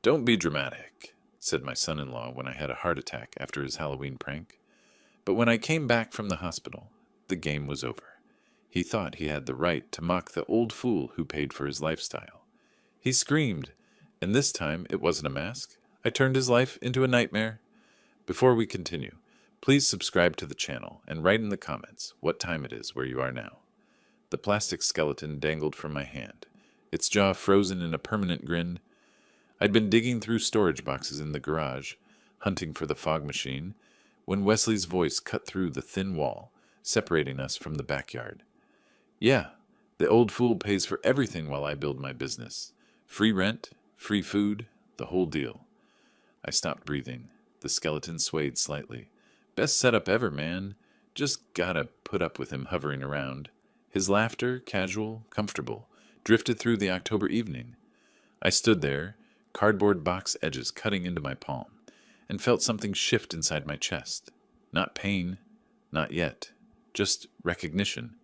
"Don't be dramatic," said my son-in-law when I had a heart attack after his Halloween prank. But when I came back from the hospital, the game was over. He thought he had the right to mock the old fool who paid for his lifestyle. He screamed, and this time it wasn't a mask. I turned his life into a nightmare. Before we continue, please subscribe to the channel and write in the comments what time it is where you are now. The plastic skeleton dangled from my hand, its jaw frozen in a permanent grin. I'd been digging through storage boxes in the garage, hunting for the fog machine, when Wesley's voice cut through the thin wall, separating us from the backyard. "Yeah, the old fool pays for everything while I build my business. Free rent, free food, the whole deal." I stopped breathing. The skeleton swayed slightly. "Best setup ever, man. Just gotta put up with him hovering around." His laughter, casual, comfortable, drifted through the October evening. I stood there, cardboard box edges cutting into my palm, and felt something shift inside my chest. Not pain, not yet, just recognition.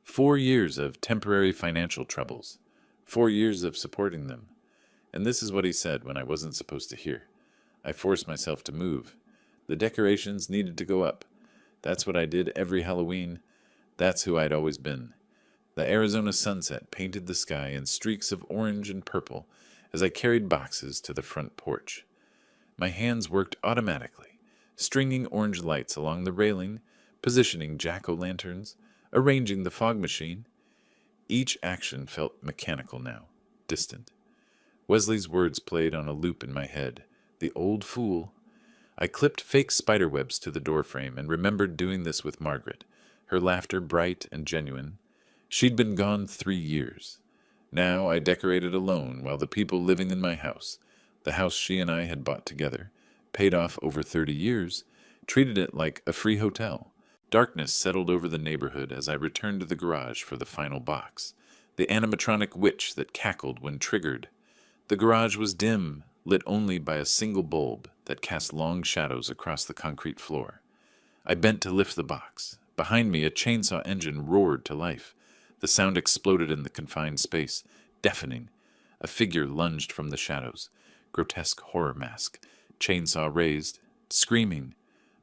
4 years of temporary financial troubles, 4 years of supporting them. And this is what he said when I wasn't supposed to hear. I forced myself to move. The decorations needed to go up. That's what I did every Halloween. That's who I'd always been. The Arizona sunset painted the sky in streaks of orange and purple as I carried boxes to the front porch. My hands worked automatically, stringing orange lights along the railing, positioning jack-o'-lanterns, arranging the fog machine. Each action felt mechanical now, distant. Wesley's words played on a loop in my head. The old fool. I clipped fake spider webs to the doorframe and remembered doing this with Margaret, her laughter bright and genuine. She'd been gone 3 years. Now I decorated alone while the people living in my house, the house she and I had bought together, paid off over 30 years, treated it like a free hotel. Darkness settled over the neighborhood as I returned to the garage for the final box, the animatronic witch that cackled when triggered. The garage was dim, lit only by a single bulb that cast long shadows across the concrete floor. I bent to lift the box. Behind me, a chainsaw engine roared to life. The sound exploded in the confined space, deafening. A figure lunged from the shadows, grotesque horror mask, chainsaw raised, screaming.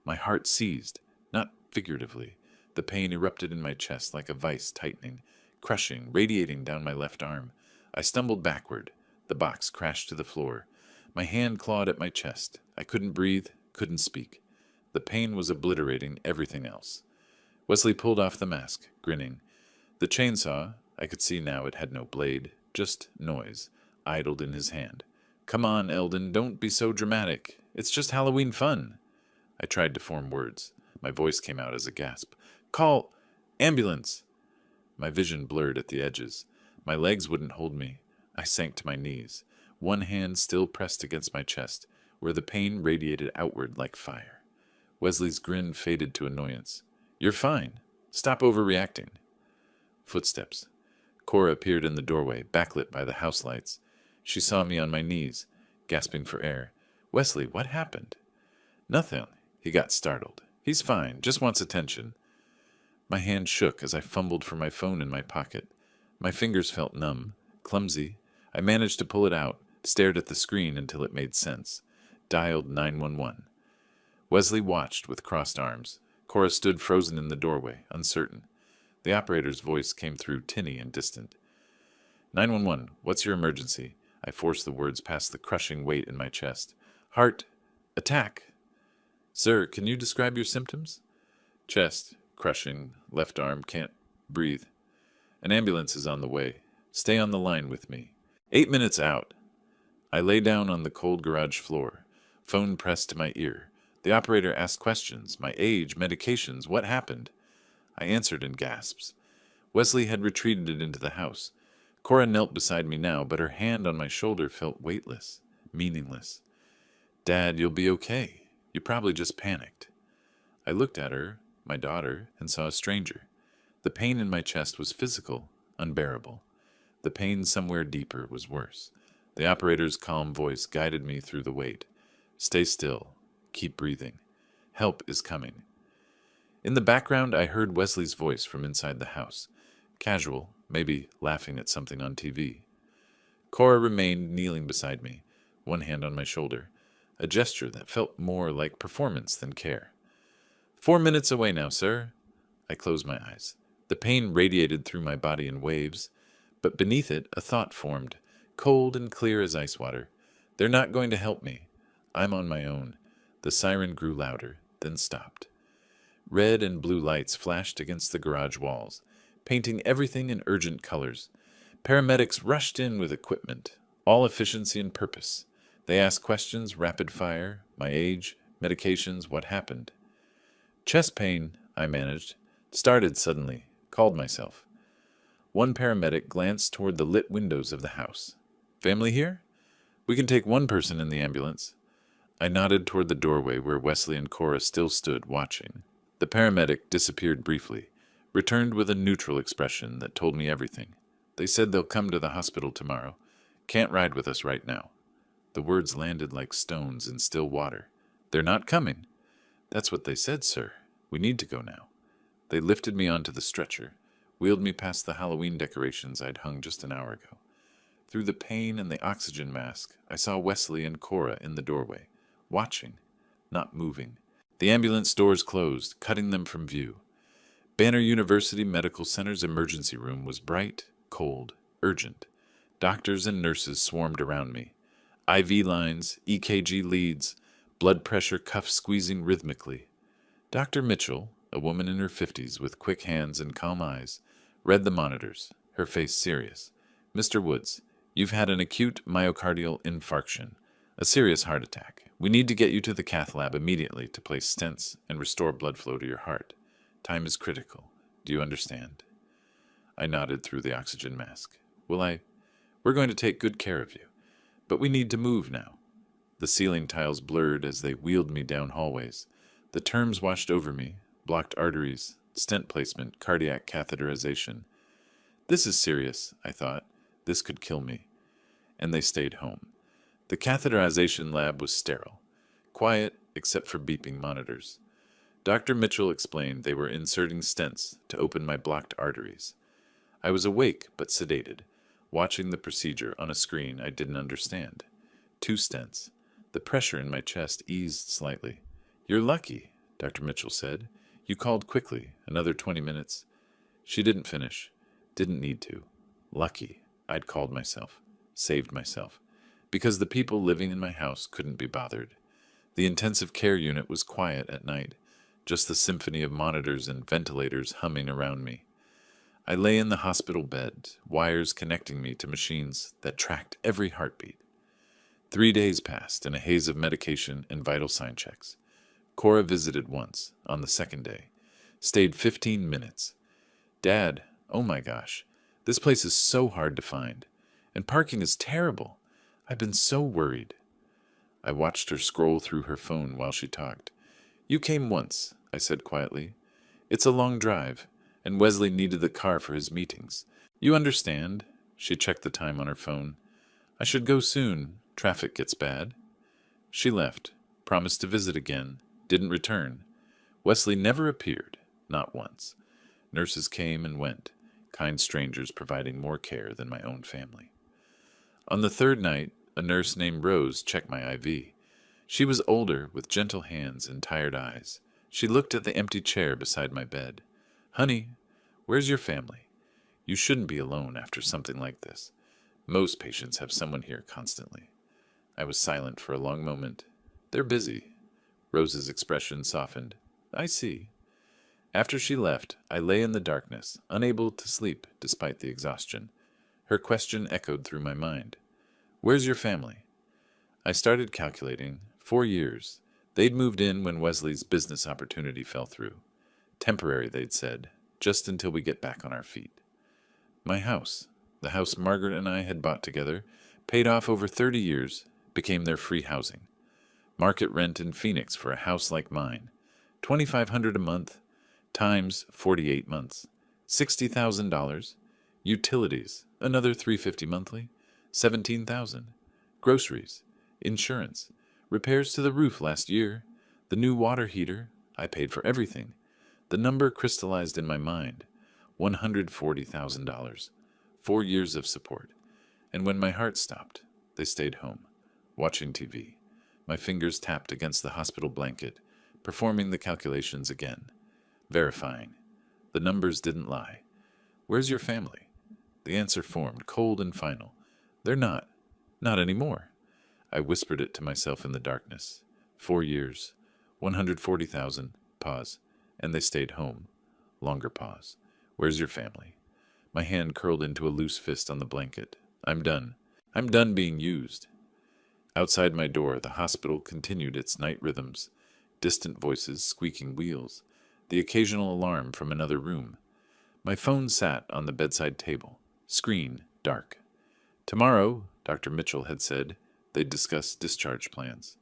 My heart seized, not figuratively. The pain erupted in my chest like a vice tightening, crushing, radiating down my left arm. I stumbled backward. The box crashed to the floor. My hand clawed at my chest. I couldn't breathe, couldn't speak. The pain was obliterating everything else. Wesley pulled off the mask, grinning. The chainsaw, I could see now it had no blade, just noise, idled in his hand. "Come on, Eldon, don't be so dramatic. It's just Halloween fun." I tried to form words. My voice came out as a gasp. "Call ambulance." My vision blurred at the edges. My legs wouldn't hold me. I sank to my knees, one hand still pressed against my chest, where the pain radiated outward like fire. Wesley's grin faded to annoyance. "You're fine. Stop overreacting." Footsteps. Cora appeared in the doorway, backlit by the house lights. She saw me on my knees, gasping for air. "Wesley, what happened?" "Nothing." He got startled. "He's fine, just wants attention." My hand shook as I fumbled for my phone in my pocket. My fingers felt numb, clumsy. I managed to pull it out, stared at the screen until it made sense. Dialed 911. Wesley watched with crossed arms. Cora stood frozen in the doorway, uncertain. The operator's voice came through tinny and distant. 911, what's your emergency?" I forced the words past the crushing weight in my chest. "Heart attack." "Sir, can you describe your symptoms?" "Chest, crushing, left arm, can't breathe." "An ambulance is on the way. Stay on the line with me." 8 minutes out. I lay down on the cold garage floor, phone pressed to my ear. The operator asked questions, my age, medications, what happened. I answered in gasps. Wesley had retreated into the house. Cora knelt beside me now, but her hand on my shoulder felt weightless, meaningless. "Dad, you'll be okay. You probably just panicked." I looked at her, my daughter, and saw a stranger. The pain in my chest was physical, unbearable. The pain somewhere deeper was worse. The operator's calm voice guided me through the weight. "Stay still. Keep breathing. Help is coming." In the background, I heard Wesley's voice from inside the house. Casual, maybe laughing at something on TV. Cora remained kneeling beside me. one hand on my shoulder, a gesture that felt more like performance than care. 4 minutes away now, sir. I closed my eyes. The pain radiated through my body in waves, but beneath it a thought formed, cold and clear as ice water. They're not going to help me. I'm on my own. The siren grew louder, then stopped. Red and blue lights flashed against the garage walls, painting everything in urgent colors. Paramedics rushed in with equipment, all efficiency and purpose. They asked questions, rapid fire, my age, medications, what happened. Chest pain, I managed. Started suddenly. Called myself. One paramedic glanced toward the lit windows of the house. Family here? We can take one person in the ambulance. I nodded toward the doorway where Wesley and Cora still stood, watching. The paramedic disappeared briefly, returned with a neutral expression that told me everything. They said they'll come to the hospital tomorrow. Can't ride with us right now. The words landed like stones in still water. They're not coming. That's what they said, sir. We need to go now. They lifted me onto the stretcher, wheeled me past the Halloween decorations I'd hung just an hour ago. Through the pain and the oxygen mask, I saw Wesley and Cora in the doorway, watching, not moving. The ambulance doors closed, cutting them from view. Banner University Medical Center's emergency room was bright, cold, urgent. Doctors and nurses swarmed around me. IV lines, EKG leads, blood pressure cuffs squeezing rhythmically. Dr. Mitchell, a woman in her 50s with quick hands and calm eyes, read the monitors, her face serious. Mr. Woods, you've had an acute myocardial infarction, a serious heart attack. We need to get you to the cath lab immediately to place stents and restore blood flow to your heart. Time is critical. Do you understand? I nodded through the oxygen mask. We're going to take good care of you. But we need to move now. The ceiling tiles blurred as they wheeled me down hallways. The terms washed over me, blocked arteries, stent placement, cardiac catheterization. This is serious, I thought. This could kill me. And they stayed home. The catheterization lab was sterile, quiet except for beeping monitors. Dr. Mitchell explained they were inserting stents to open my blocked arteries. I was awake but sedated, watching the procedure on a screen I didn't understand. 2 stents. The pressure in my chest eased slightly. You're lucky, Dr. Mitchell said. You called quickly. Another 20 minutes. She didn't finish. Didn't need to. Lucky, I'd called myself. Saved myself. Because the people living in my house couldn't be bothered. The intensive care unit was quiet at night, just the symphony of monitors and ventilators humming around me. I lay in the hospital bed, wires connecting me to machines that tracked every heartbeat. 3 days passed in a haze of medication and vital sign checks. Cora visited once, on the 2nd day. Stayed 15 minutes. Dad, oh my gosh, this place is so hard to find. And parking is terrible. I've been so worried. I watched her scroll through her phone while she talked. You came once, I said quietly. It's a long drive, and Wesley needed the car for his meetings. You understand? She checked the time on her phone. I should go soon. Traffic gets bad. She left, promised to visit again, didn't return. Wesley never appeared, not once. Nurses came and went, kind strangers providing more care than my own family. On the 3rd night, a nurse named Rose checked my IV. She was older, with gentle hands and tired eyes. She looked at the empty chair beside my bed. Honey, where's your family? You shouldn't be alone after something like this. Most patients have someone here constantly. I was silent for a long moment. They're busy. Rose's expression softened. I see. After she left, I lay in the darkness, unable to sleep despite the exhaustion. Her question echoed through my mind. Where's your family? I started calculating. 4 years. They'd moved in when Wesley's business opportunity fell through. Temporary, they'd said, just until we get back on our feet. My house, the house Margaret and I had bought together, paid off over 30 years, became their free housing. Market rent in Phoenix for a house like mine. $2,500 a month, times 48 months. $60,000. Utilities, another $350 monthly. $17,000. Groceries, insurance, repairs to the roof last year, the new water heater. I paid for everything. The number crystallized in my mind. $140,000. 4 years of support. And when my heart stopped, they stayed home. watching TV. My fingers tapped against the hospital blanket, performing the calculations again. Verifying. The numbers didn't lie. Where's your family? The answer formed, cold and final. They're not. Not anymore. I whispered it to myself in the darkness. 4 years. 140,000. Pause. And they stayed home. Longer pause. Where's your family? My hand curled into a loose fist on the blanket. I'm done. I'm done being used. Outside my door, the hospital continued its night rhythms. Distant voices, squeaking wheels. The occasional alarm from another room. My phone sat on the bedside table. Screen, dark. Tomorrow, Dr. Mitchell had said, they'd discuss discharge plans.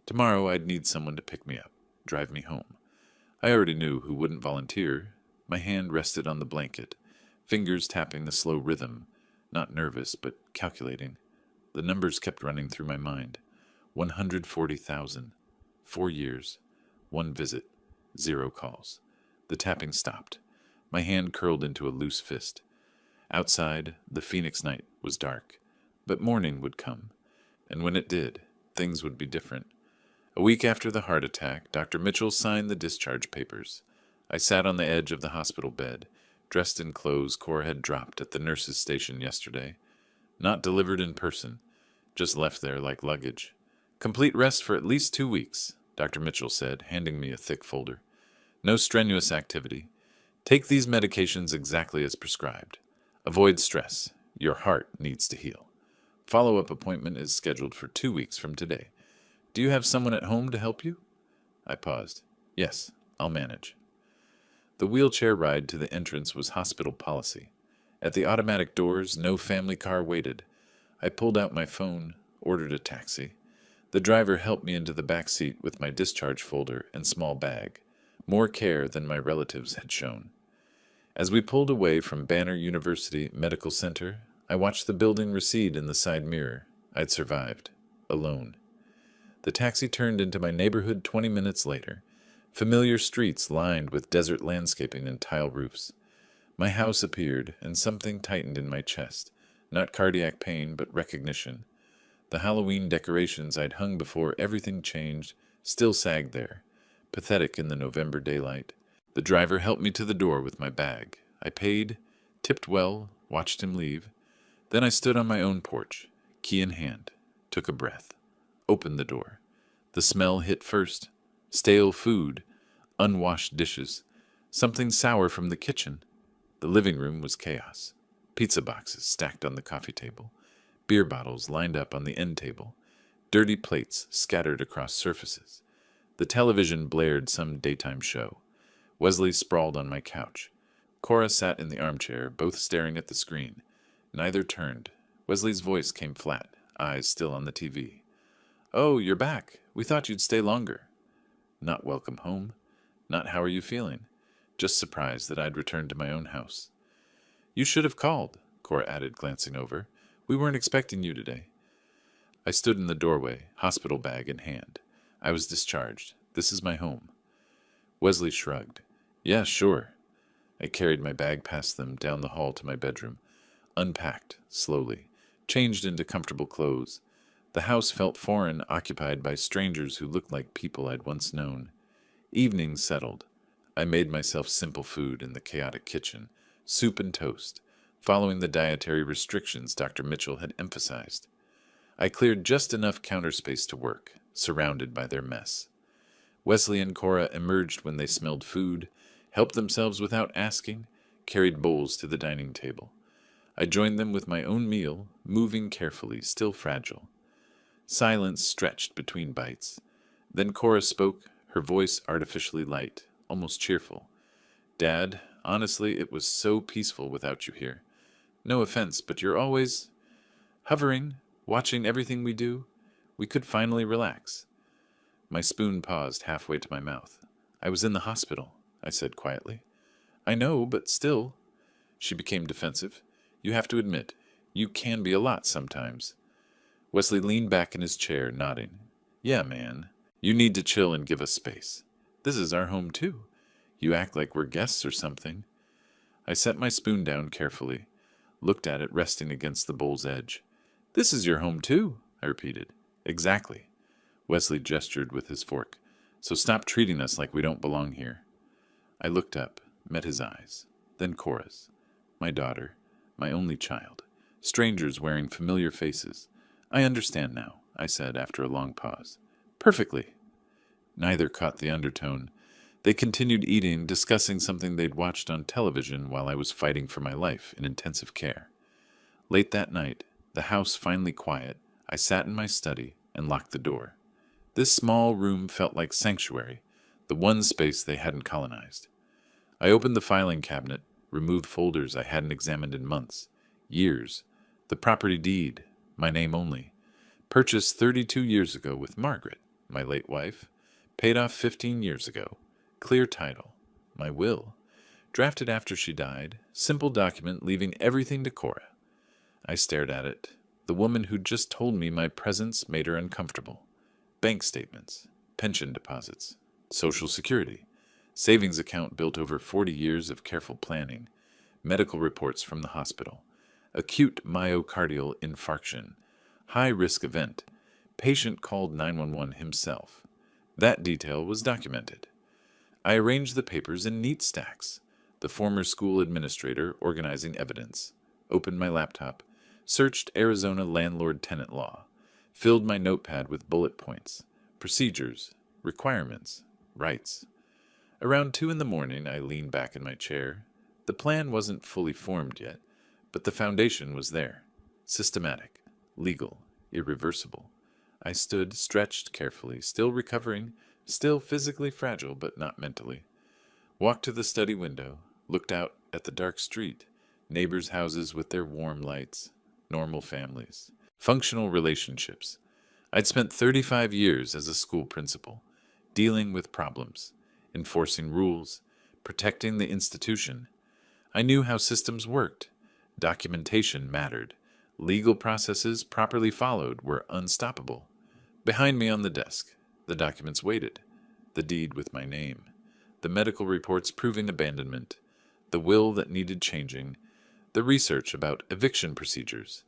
Tomorrow I'd need someone to pick me up, drive me home. I already knew who wouldn't volunteer. My hand rested on the blanket, fingers tapping the slow rhythm, not nervous, but calculating. The numbers kept running through my mind. 140,000. 4 years. 1 visit. 0 calls. The tapping stopped. My hand curled into a loose fist. Outside, the Phoenix night was dark, but morning would come, and when it did, things would be different. A week after the heart attack, Dr. Mitchell signed the discharge papers. I sat on the edge of the hospital bed, dressed in clothes Cora had dropped at the nurse's station yesterday. Not delivered in person, just left there like luggage. Complete rest for at least 2 weeks, Dr. Mitchell said, handing me a thick folder. No strenuous activity. Take these medications exactly as prescribed. Avoid stress. Your heart needs to heal. Follow-up appointment is scheduled for 2 weeks from today. Do you have someone at home to help you? I paused. Yes, I'll manage. The wheelchair ride to the entrance was hospital policy. At the automatic doors, no family car waited. I pulled out my phone, ordered a taxi. The driver helped me into the back seat with my discharge folder and small bag. More care than my relatives had shown. As we pulled away from Banner University Medical Center, I watched the building recede in the side mirror. I'd survived. Alone. The taxi turned into my neighborhood 20 minutes later. Familiar streets lined with desert landscaping and tile roofs. My house appeared, and something tightened in my chest. Not cardiac pain, but recognition. The Halloween decorations I'd hung before everything changed still sagged there, pathetic in the November daylight. The driver helped me to the door with my bag. I paid, tipped well, watched him leave. Then I stood on my own porch, key in hand, took a breath, opened the door. The smell hit first. Stale food, unwashed dishes, something sour from the kitchen. The living room was chaos. Pizza boxes stacked on the coffee table, beer bottles lined up on the end table, dirty plates scattered across surfaces. The television blared some daytime show. Wesley sprawled on my couch. Cora sat in the armchair, both staring at the screen. Neither turned. Wesley's voice came flat, eyes still on the TV. "Oh, you're back. We thought you'd stay longer." Not welcome home. Not how are you feeling. Just surprised that I'd returned to my own house. "You should have called," Cora added, glancing over. "We weren't expecting you today." I stood in the doorway, hospital bag in hand. I was discharged. This is my home. Wesley shrugged. "Yeah, sure." I carried my bag past them, down the hall to my bedroom. Unpacked, slowly. Changed into comfortable clothes. The house felt foreign, occupied by strangers who looked like people I'd once known. Evening settled. I made myself simple food in the chaotic kitchen, soup and toast, following the dietary restrictions Dr. Mitchell had emphasized. I cleared just enough counter space to work, surrounded by their mess. Wesley and Cora emerged when they smelled food, helped themselves without asking, carried bowls to the dining table. I joined them with my own meal, moving carefully, still fragile. Silence stretched between bites. Then Cora spoke, her voice artificially light, almost cheerful. "Dad, honestly, it was so peaceful without you here. No offense, but you're always hovering, watching everything we do. We could finally relax." My spoon paused halfway to my mouth. "I was in the hospital," I said quietly. "I know, but still." She became defensive. "You have to admit, you can be a lot sometimes." Wesley leaned back in his chair, nodding. "Yeah, man. You need to chill and give us space. This is our home, too. You act like we're guests or something." I set my spoon down carefully, looked at it resting against the bowl's edge. "This is your home, too," I repeated. Exactly. Wesley gestured with his fork. So stop treating us like we don't belong here. I looked up, met his eyes, then Cora's. My daughter, my only child. Strangers wearing familiar faces. I understand now, I said after a long pause. Perfectly. Neither caught the undertone. They continued eating, discussing something they'd watched on television while I was fighting for my life in intensive care. Late that night, the house finally quiet, I sat in my study and locked the door. This small room felt like sanctuary, the one space they hadn't colonized. I opened the filing cabinet, removed folders I hadn't examined in months, years, the property deed, my name only, purchased 32 years ago with Margaret, my late wife, paid off 15 years ago, clear title, my will, drafted after she died, simple document leaving everything to Cora. I stared at it. The woman who'd just told me my presence made her uncomfortable. Bank statements, pension deposits, Social Security, savings account built over 40 years of careful planning, medical reports from the hospital, acute myocardial infarction, high-risk event, patient called 911 himself. That detail was documented. I arranged the papers in neat stacks, the former school administrator organizing evidence, opened my laptop, searched Arizona landlord-tenant law, filled my notepad with bullet points, procedures, requirements, rights. Around 2 in the morning, I leaned back in my chair. The plan wasn't fully formed yet, but the foundation was there. Systematic, legal, irreversible. I stood, stretched carefully, still recovering, still physically fragile, but not mentally. Walked to the study window, looked out at the dark street, neighbors' houses with their warm lights, normal families, functional relationships. I'd spent 35 years as a school principal, dealing with problems, enforcing rules, protecting the institution. I knew how systems worked. Documentation mattered. Legal processes properly followed were unstoppable. Behind me on the desk, the documents waited. The deed with my name, the medical reports proving abandonment, the will that needed changing, the research about eviction procedures.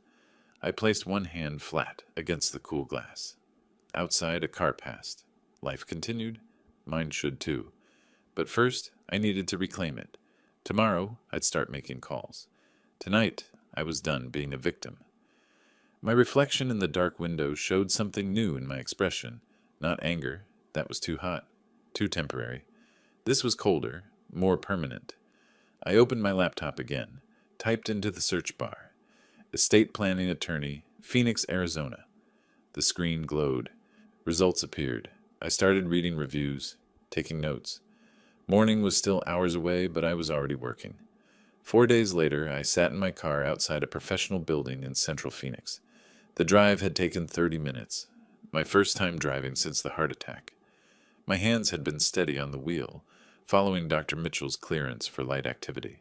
I placed one hand flat against the cool glass. Outside, a car passed. Life continued. Mine should too. But first, I needed to reclaim it. Tomorrow, I'd start making calls. Tonight, I was done being a victim. My reflection in the dark window showed something new in my expression. Not anger. That was too hot. Too temporary. This was colder, more permanent. I opened my laptop again, typed into the search bar. Estate planning attorney, Phoenix, Arizona. The screen glowed. Results appeared. I started reading reviews, taking notes. Morning was still hours away, but I was already working. 4 days later, I sat in my car outside a professional building in central Phoenix. The drive had taken 30 minutes, my first time driving since the heart attack. My hands had been steady on the wheel, following Dr. Mitchell's clearance for light activity.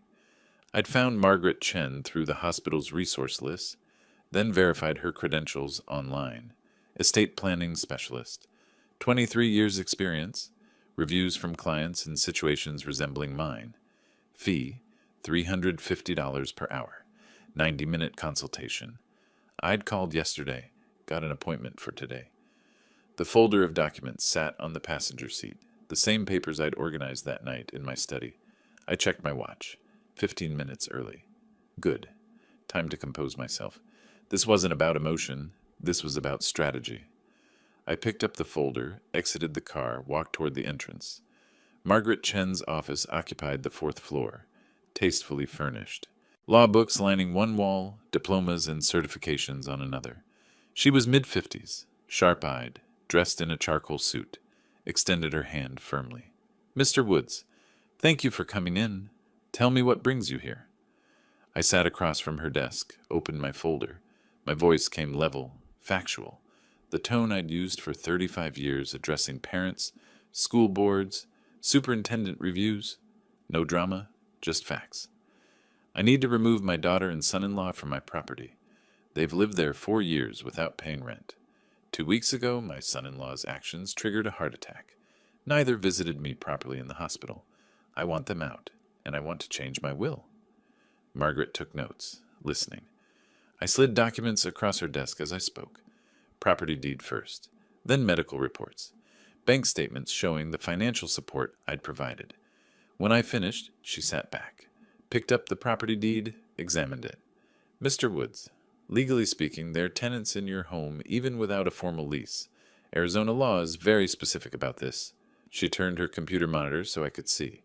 I'd found Margaret Chen through the hospital's resource list, then verified her credentials online. Estate planning specialist, 23 years experience, reviews from clients in situations resembling mine. Fee, $350 per hour, 90-minute consultation. I'd called yesterday, got an appointment for today. The folder of documents sat on the passenger seat, the same papers I'd organized that night in my study. I checked my watch, 15 minutes early. Good. Time to compose myself. This wasn't about emotion, this was about strategy. I picked up the folder, exited the car, walked toward the entrance. Margaret Chen's office occupied the 4th floor, tastefully furnished. Law books lining one wall, diplomas and certifications on another. She was mid-50s, sharp-eyed, dressed in a charcoal suit, extended her hand firmly. "Mr. Woods, thank you for coming in. Tell me what brings you here." I sat across from her desk, opened my folder. My voice came level, factual, the tone I'd used for 35 years addressing parents, school boards, superintendent reviews. No drama, just facts. I need to remove my daughter and son-in-law from my property. They've lived there 4 years without paying rent. 2 weeks ago, my son-in-law's actions triggered a heart attack. Neither visited me properly in the hospital. I want them out, and I want to change my will. Margaret took notes, listening. I slid documents across her desk as I spoke. property deed first, then medical reports, bank statements showing the financial support I'd provided. When I finished, she sat back, picked up the property deed, examined it. Mr. Woods, legally speaking, they're tenants in your home even without a formal lease. Arizona law is very specific about this. She turned her computer monitor so I could see.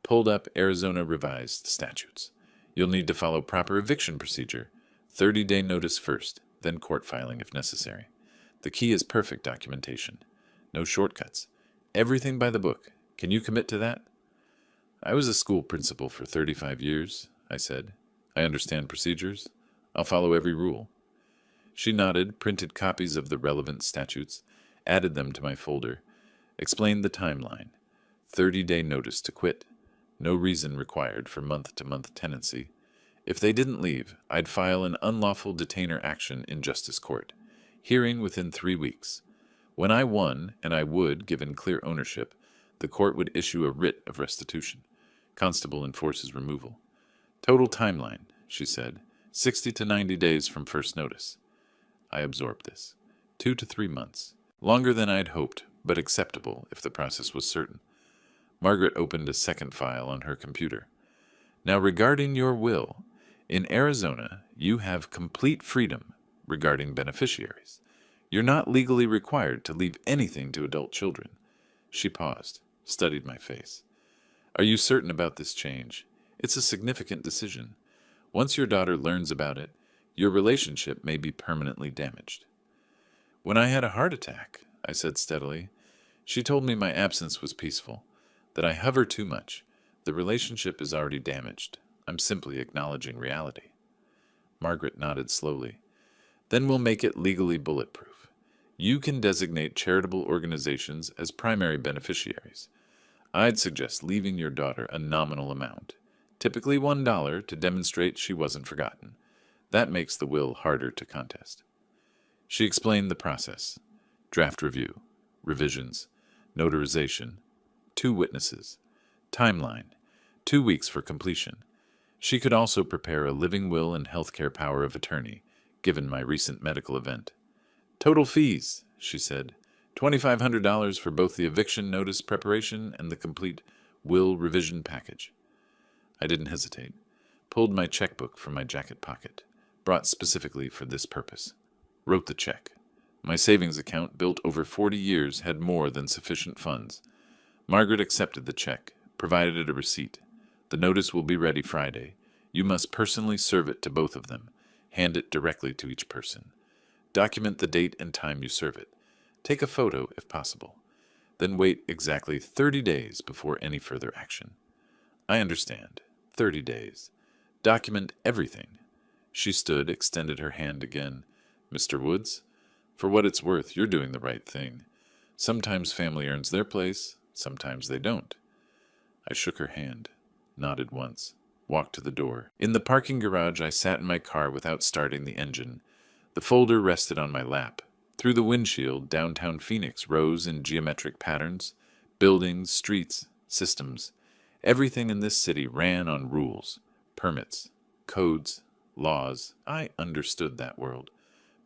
Pulled up Arizona revised statutes. You'll need to follow proper eviction procedure. 30-day notice first, then court filing if necessary. The key is perfect documentation. No shortcuts. Everything by the book. Can you commit to that? I was a school principal for 35 years, I said. I understand procedures. I'll follow every rule. She nodded, printed copies of the relevant statutes, added them to my folder, explained the timeline. 30-day notice to quit. No reason required for month-to-month tenancy. If they didn't leave, I'd file an unlawful detainer action in justice court. Hearing within 3 weeks. When I won, and I would, given clear ownership, the court would issue a writ of restitution. Constable enforces removal. Total timeline, she said, 60 to 90 days from first notice. I absorbed this. 2 to 3 months. Longer than I'd hoped, but acceptable if the process was certain. Margaret opened a second file on her computer. Now regarding your will, in Arizona, you have complete freedom regarding beneficiaries. You're not legally required to leave anything to adult children. She paused, studied my face. Are you certain about this change? It's a significant decision. Once your daughter learns about it, your relationship may be permanently damaged. When I had a heart attack, I said steadily, she told me my absence was peaceful, that I hover too much. The relationship is already damaged. I'm simply acknowledging reality. Margaret nodded slowly. Then we'll make it legally bulletproof. You can designate charitable organizations as primary beneficiaries. I'd suggest leaving your daughter a nominal amount, typically $1 to demonstrate she wasn't forgotten. That makes the will harder to contest. She explained the process. Draft review, revisions, notarization, 2 witnesses, timeline, 2 weeks for completion. She could also prepare a living will and healthcare power of attorney, given my recent medical event. Total fees, she said, $2,500 for both the eviction notice preparation and the complete will revision package. I didn't hesitate. Pulled my checkbook from my jacket pocket, brought specifically for this purpose. Wrote the check. My savings account, built over 40 years, had more than sufficient funds. Margaret accepted the check, provided a receipt. The notice will be ready Friday. You must personally serve it to both of them. Hand it directly to each person. Document the date and time you serve it. Take a photo if possible. Then wait exactly 30 days before any further action. I understand. 30 days. Document everything. She stood, extended her hand again. Mr. Woods, for what it's worth, you're doing the right thing. Sometimes family earns their place, sometimes they don't. I shook her hand, nodded once, walked to the door. In the parking garage, I sat in my car without starting the engine. The folder rested on my lap. Through the windshield, downtown Phoenix rose in geometric patterns. Buildings, streets, systems. Everything in this city ran on rules, permits, codes, laws. I understood that world.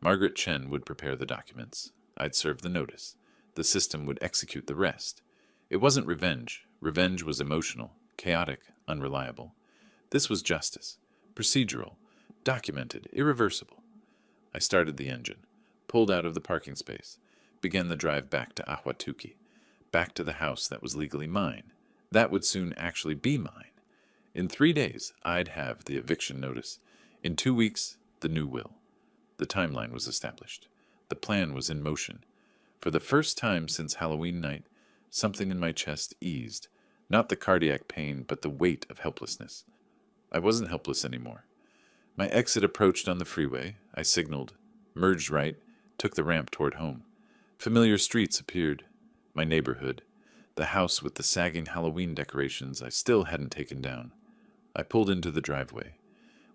Margaret Chen would prepare the documents. I'd serve the notice. The system would execute the rest. It wasn't revenge. Revenge was emotional, chaotic, unreliable. This was justice, procedural, documented, irreversible. I started the engine, pulled out of the parking space, began the drive back to Ahwatukee, back to the house that was legally mine. That would soon actually be mine. In 3 days, I'd have the eviction notice. In 2 weeks, the new will. The timeline was established. The plan was in motion. For the first time since Halloween night, something in my chest eased. Not the cardiac pain, but the weight of helplessness. I wasn't helpless anymore. My exit approached on the freeway. I signaled, merged right, took the ramp toward home. Familiar streets appeared. My neighborhood. The house with the sagging Halloween decorations I still hadn't taken down. I pulled into the driveway.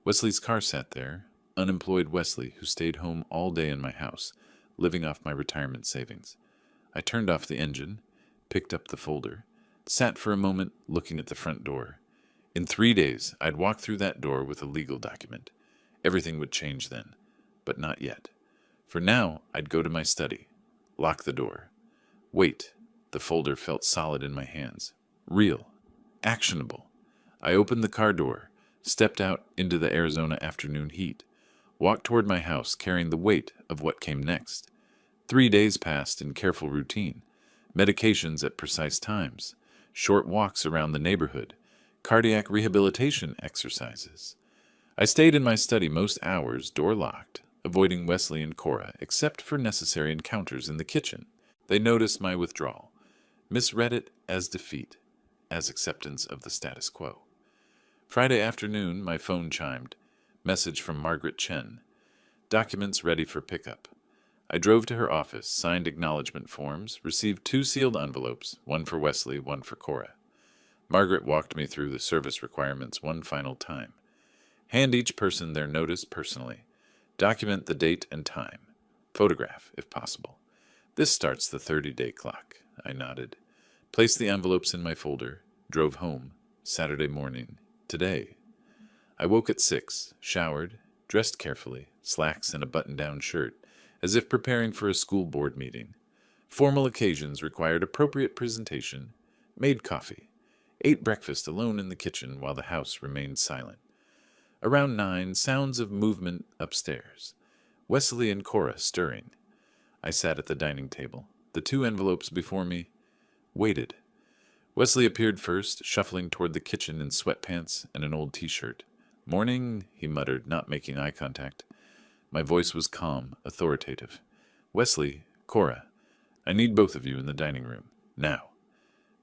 Wesley's car sat there, unemployed Wesley, who stayed home all day in my house, living off my retirement savings. I turned off the engine, picked up the folder, sat for a moment looking at the front door. In 3 days, I'd walk through that door with a legal document. Everything would change then, but not yet. For now, I'd go to my study, lock the door, wait. The folder felt solid in my hands. Real. Actionable. I opened the car door, stepped out into the Arizona afternoon heat, walked toward my house carrying the weight of what came next. 3 days passed in careful routine, medications at precise times, short walks around the neighborhood, cardiac rehabilitation exercises. I stayed in my study most hours, door locked, avoiding Wesley and Cora except for necessary encounters in the kitchen. They noticed my withdrawal, misread it as defeat, as acceptance of the status quo. Friday afternoon, my phone chimed. Message from Margaret Chen. Documents ready for pickup. I drove to her office, signed acknowledgement forms, received 2 sealed envelopes, one for Wesley, one for Cora. Margaret walked me through the service requirements one final time. Hand each person their notice personally. Document the date and time. Photograph, if possible. This starts the 30-day clock. I nodded. Placed the envelopes in my folder. Drove home. Saturday morning. Today. I woke at 6, showered, dressed carefully, slacks and a button-down shirt, as if preparing for a school board meeting. Formal occasions required appropriate presentation. Made coffee. Ate breakfast alone in the kitchen while the house remained silent. Around 9, sounds of movement upstairs. Wesley and Cora stirring. I sat at the dining table, the 2 envelopes before me, waited. Wesley appeared first, shuffling toward the kitchen in sweatpants and an old t-shirt. Morning, he muttered, not making eye contact. My voice was calm, authoritative. Wesley, Cora, I need both of you in the dining room. Now.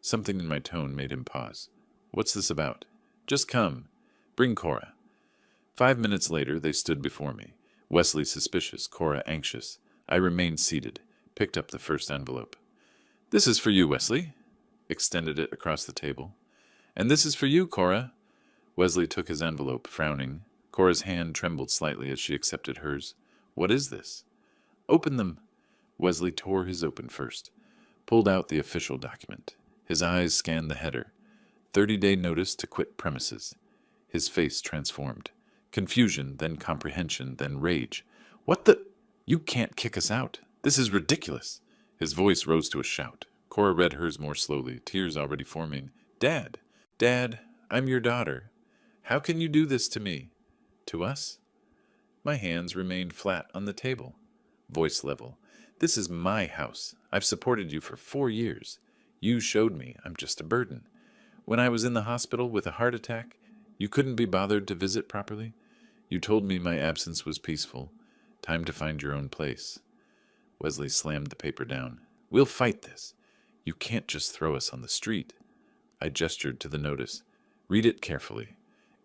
Something in my tone made him pause. What's this about? Just come. Bring Cora. 5 minutes later, they stood before me. Wesley suspicious, Cora anxious. I remained seated, picked up the first envelope. This is for you, Wesley. Extended it across the table. And this is for you, Cora. Wesley took his envelope, frowning. Cora's hand trembled slightly as she accepted hers. What is this? Open them. Wesley tore his open first, pulled out the official document. His eyes scanned the header. 30-day notice to quit premises. His face transformed. Confusion, then comprehension, then rage. What the? You can't kick us out. This is ridiculous. His voice rose to a shout. Cora read hers more slowly, tears already forming. Dad, Dad, I'm your daughter. How can you do this to me? To us? My hands remained flat on the table. Voice level. This is my house. I've supported you for 4 years. You showed me I'm just a burden. When I was in the hospital with a heart attack, you couldn't be bothered to visit properly. You told me my absence was peaceful. Time to find your own place. Wesley slammed the paper down. We'll fight this. You can't just throw us on the street. I gestured to the notice. Read it carefully.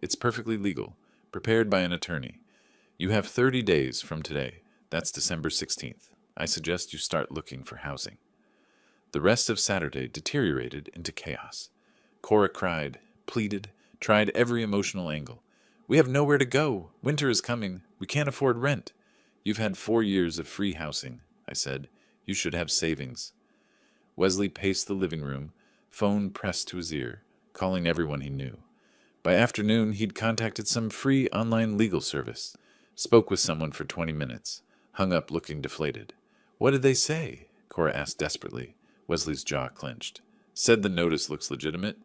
It's perfectly legal, prepared by an attorney. You have 30 days from today. That's December 16th. I suggest you start looking for housing. The rest of Saturday deteriorated into chaos. Cora cried, pleaded, tried every emotional angle. We have nowhere to go. Winter is coming. We can't afford rent. You've had 4 years of free housing, I said. You should have savings. Wesley paced the living room, phone pressed to his ear, calling everyone he knew. By afternoon, he'd contacted some free online legal service, spoke with someone for 20 minutes, hung up looking deflated. What did they say? Cora asked desperately. Wesley's jaw clenched. Said the notice looks legitimate.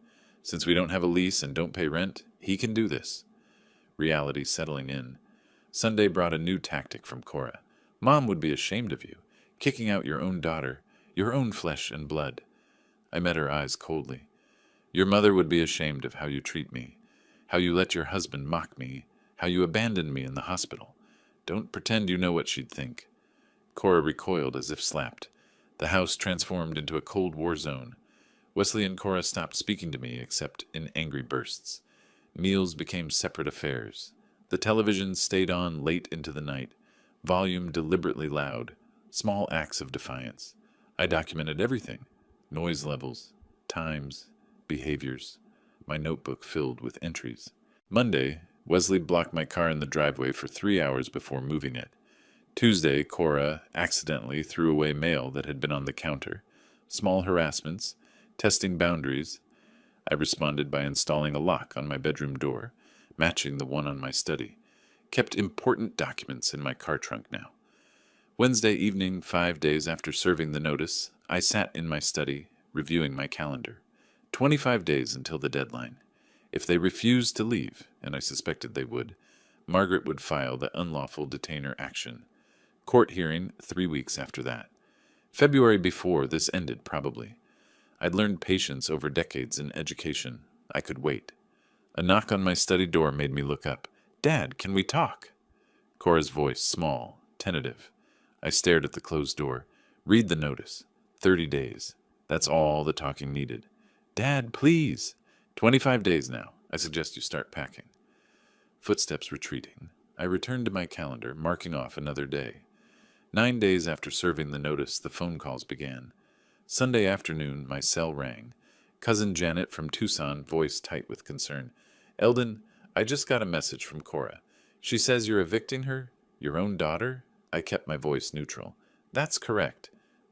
Since we don't have a lease and don't pay rent, he can do this. Reality settling in. Sunday brought a new tactic from Cora. Mom would be ashamed of you, kicking out your own daughter, your own flesh and blood. I met her eyes coldly. Your mother would be ashamed of how you treat me, how you let your husband mock me, how you abandoned me in the hospital. Don't pretend you know what she'd think. Cora recoiled as if slapped. The house transformed into a Cold War zone. Wesley and Cora stopped speaking to me except in angry bursts. Meals became separate affairs. The television stayed on late into the night, volume deliberately loud, small acts of defiance. I documented everything, noise levels, times, behaviors, my notebook filled with entries. Monday, Wesley blocked my car in the driveway for 3 hours before moving it. Tuesday, Cora accidentally threw away mail that had been on the counter. Small harassments, testing boundaries. I responded by installing a lock on my bedroom door, matching the one on my study. Kept important documents in my car trunk now. Wednesday evening, 5 days after serving the notice, I sat in my study, reviewing my calendar. 25 days until the deadline. If they refused to leave, and I suspected they would, Margaret would file the unlawful detainer action. Court hearing 3 weeks after that. February before this ended, probably. I'd learned patience over decades in education. I could wait. A knock on my study door made me look up. "Dad, can we talk?" Cora's voice, small, tentative. I stared at the closed door. "Read the notice. 30 days. That's all the talking needed." "Dad, please." 25 days now. I suggest you start packing." Footsteps retreating. I returned to my calendar, marking off another day. 9 days after serving the notice, the phone calls began. Sunday afternoon, my cell rang. Cousin Janet from Tucson, voice tight with concern. "Eldon, I just got a message from Cora. She says you're evicting her? Your own daughter?" I kept my voice neutral. "That's correct.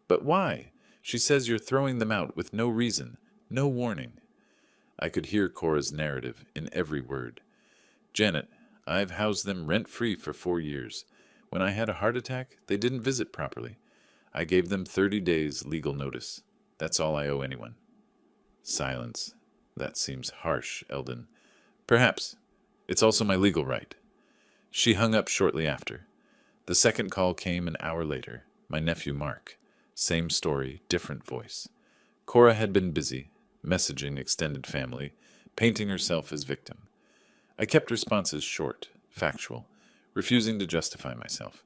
But why? She says you're throwing them out with no reason, no warning." I could hear Cora's narrative in every word. "Janet, I've housed them rent-free for 4 years. When I had a heart attack, they didn't visit properly. I gave them 30 days legal notice. That's all I owe anyone." Silence. "That seems harsh, Eldon." "Perhaps. It's also my legal right." She hung up shortly after. The second call came an hour later. My nephew Mark. Same story, different voice. Cora had been busy, messaging extended family, painting herself as victim. I kept responses short, factual, refusing to justify myself.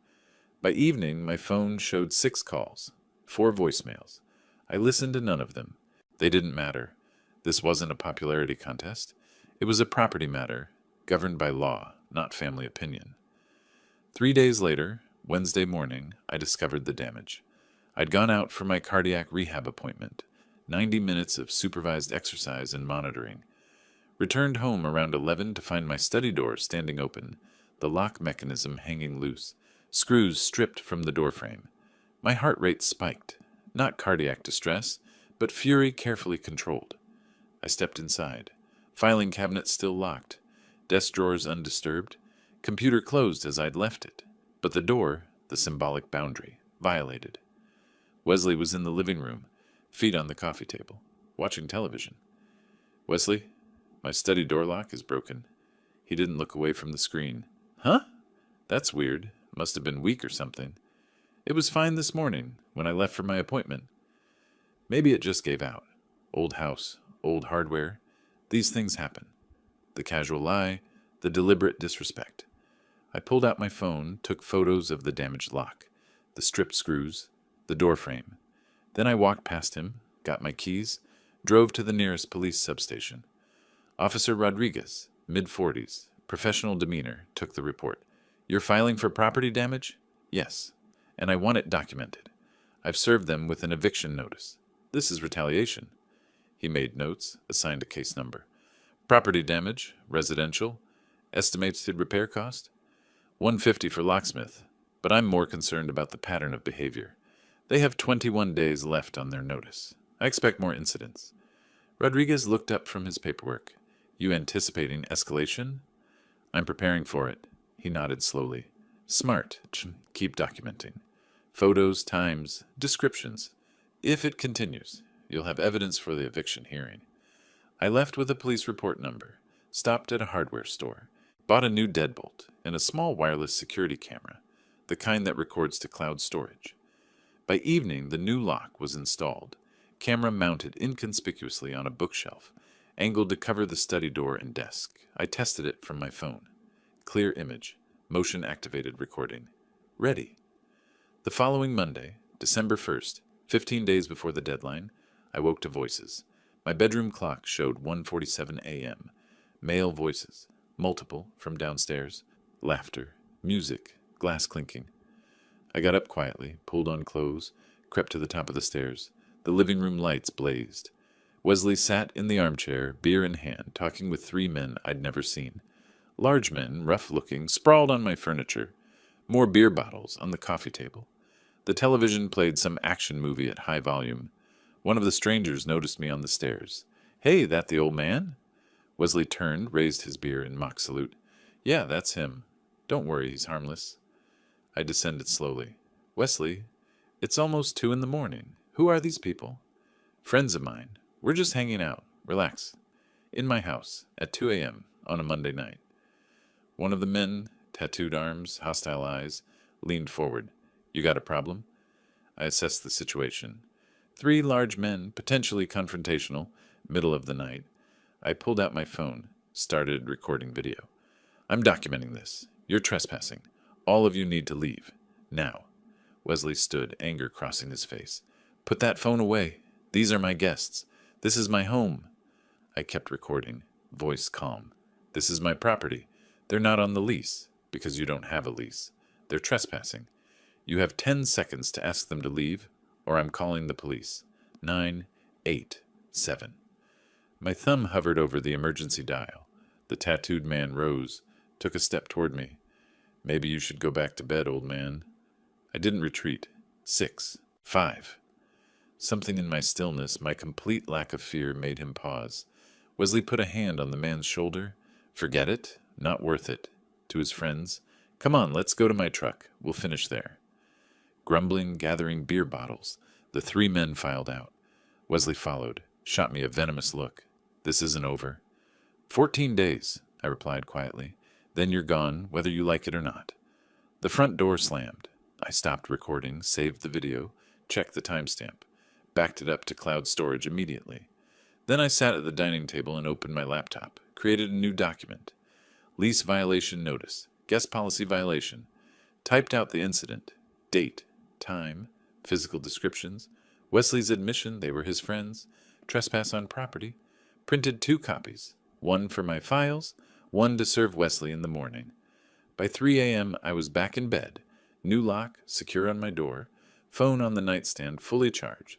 By evening, my phone showed 6 calls, 4 voicemails. I listened to none of them. They didn't matter. This wasn't a popularity contest. It was a property matter, governed by law, not family opinion. 3 days later, Wednesday morning, I discovered the damage. I'd gone out for my cardiac rehab appointment, 90 minutes of supervised exercise and monitoring. Returned home around 11 to find my study door standing open, the lock mechanism hanging loose, screws stripped from the doorframe. My heart rate spiked, not cardiac distress, but fury carefully controlled. I stepped inside. Filing cabinet still locked, desk drawers undisturbed, computer closed as I'd left it, but the door, the symbolic boundary, violated. Wesley was in the living room, feet on the coffee table, watching television. "Wesley, my study door lock is broken." He didn't look away from the screen. "Huh? That's weird. Must have been weak or something. It was fine this morning when I left for my appointment." Maybe it just gave out. Old house, old hardware. These things happen. The casual lie, the deliberate disrespect. I pulled out my phone, took photos of the damaged lock, the stripped screws, the door frame. Then I walked past him, got my keys, drove to the nearest police substation. Officer Rodriguez, mid-40s, professional demeanor, took the report. "You're filing for property damage?" "Yes. And I want it documented. I've served them with an eviction notice. This is retaliation." He made notes, assigned a case number. "Property damage, residential, estimated repair cost? $150 for locksmith, but I'm more concerned about the pattern of behavior. They have 21 days left on their notice. I expect more incidents." Rodriguez looked up from his paperwork. "You anticipating escalation?" "I'm preparing for it." He nodded slowly. "Smart. Keep documenting. Photos, times, descriptions. If it continues, you'll have evidence for the eviction hearing." I left with a police report number, stopped at a hardware store, bought a new deadbolt and a small wireless security camera, the kind that records to cloud storage. By evening, the new lock was installed, camera mounted inconspicuously on a bookshelf, angled to cover the study door and desk. I tested it from my phone. Clear image, motion-activated recording. Ready. The following Monday, December 1st, 15 days before the deadline, I woke to voices. My bedroom clock showed 1:47 a.m. Male voices, multiple, from downstairs. Laughter, music, glass clinking. I got up quietly, pulled on clothes, crept to the top of the stairs. The living room lights blazed. Wesley sat in the armchair, beer in hand, talking with 3 men I'd never seen. Large men, rough-looking, sprawled on my furniture. More beer bottles on the coffee table. The television played some action movie at high volume. One of the strangers noticed me on the stairs. "Hey, that the old man?" Wesley turned, raised his beer in mock salute. "Yeah, that's him. Don't worry, he's harmless." I descended slowly. Wesley, it's almost 2 in the morning. Who are these people? Friends of mine. We're just hanging out. Relax. In my house, at 2 a.m. on a Monday night. One of the men, tattooed arms, hostile eyes, leaned forward. You got a problem? I assessed the situation. 3 large men, potentially confrontational, middle of the night. I pulled out my phone, started recording video. I'm documenting this. You're trespassing. All of you need to leave. Now. Wesley stood, anger crossing his face. Put that phone away. These are my guests. This is my home. I kept recording, voice calm. This is my property. They're not on the lease, because you don't have a lease. They're trespassing. You have 10 seconds to ask them to leave, or I'm calling the police. 9, 8, 7. My thumb hovered over the emergency dial. The tattooed man rose, took a step toward me. Maybe you should go back to bed, old man. I didn't retreat. 6, 5. Something in my stillness, my complete lack of fear, made him pause. Wesley put a hand on the man's shoulder. Forget it. Not worth it. To his friends. Come on, let's go to my truck. We'll finish there. Grumbling, gathering beer bottles, the 3 men filed out. Wesley followed, shot me a venomous look. This isn't over. 14 days, I replied quietly. Then you're gone, whether you like it or not. The front door slammed. I stopped recording, saved the video, checked the timestamp, backed it up to cloud storage immediately. Then I sat at the dining table and opened my laptop, created a new document. Lease violation notice, guest policy violation. Typed out the incident, date, time, physical descriptions, Wesley's admission they were his friends, trespass on property. Printed 2 copies, one for my files, one to serve Wesley in the morning. By 3 a.m. I was back in bed, new lock, secure on my door, phone on the nightstand fully charged.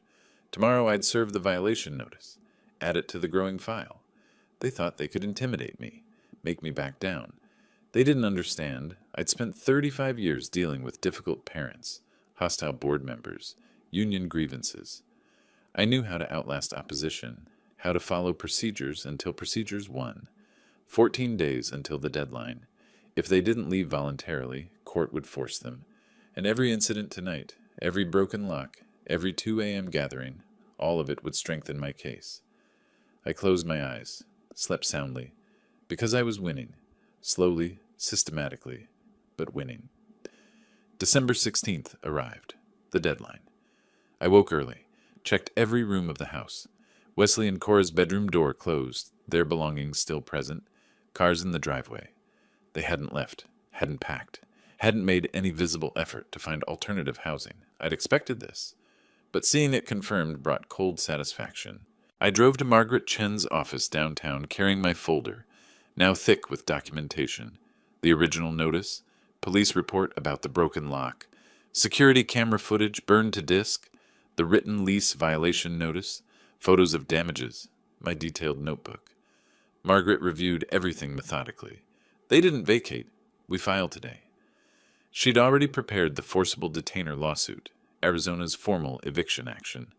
Tomorrow I'd serve the violation notice, add it to the growing file. They thought they could intimidate me, make me back down. They didn't understand. I'd spent 35 years dealing with difficult parents, hostile board members, union grievances. I knew how to outlast opposition, how to follow procedures until procedures won. 14 days until the deadline. If they didn't leave voluntarily, court would force them. And every incident tonight, every broken lock, every 2 a.m. gathering, all of it would strengthen my case. I closed my eyes, slept soundly, because I was winning, slowly, systematically, but winning. December 16th arrived, the deadline. I woke early, checked every room of the house. Wesley and Cora's bedroom door closed, their belongings still present, cars in the driveway. They hadn't left, hadn't packed, hadn't made any visible effort to find alternative housing. I'd expected this, but seeing it confirmed brought cold satisfaction. I drove to Margaret Chen's office downtown carrying my folder, now thick with documentation, the original notice, police report about the broken lock, security camera footage burned to disk, the written lease violation notice, photos of damages, my detailed notebook. Margaret reviewed everything methodically. They didn't vacate. We filed today. She'd already prepared the forcible detainer lawsuit, Arizona's formal eviction action.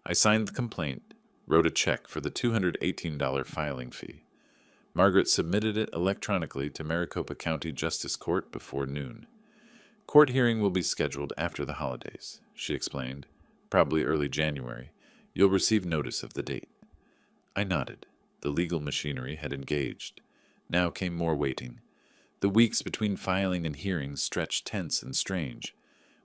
I signed the complaint, wrote a check for the $218 filing fee. Margaret submitted it electronically to Maricopa County Justice Court before noon. Court hearing will be scheduled after the holidays, she explained. Probably early January. You'll receive notice of the date. I nodded. The legal machinery had engaged. Now came more waiting. The weeks between filing and hearing stretched tense and strange.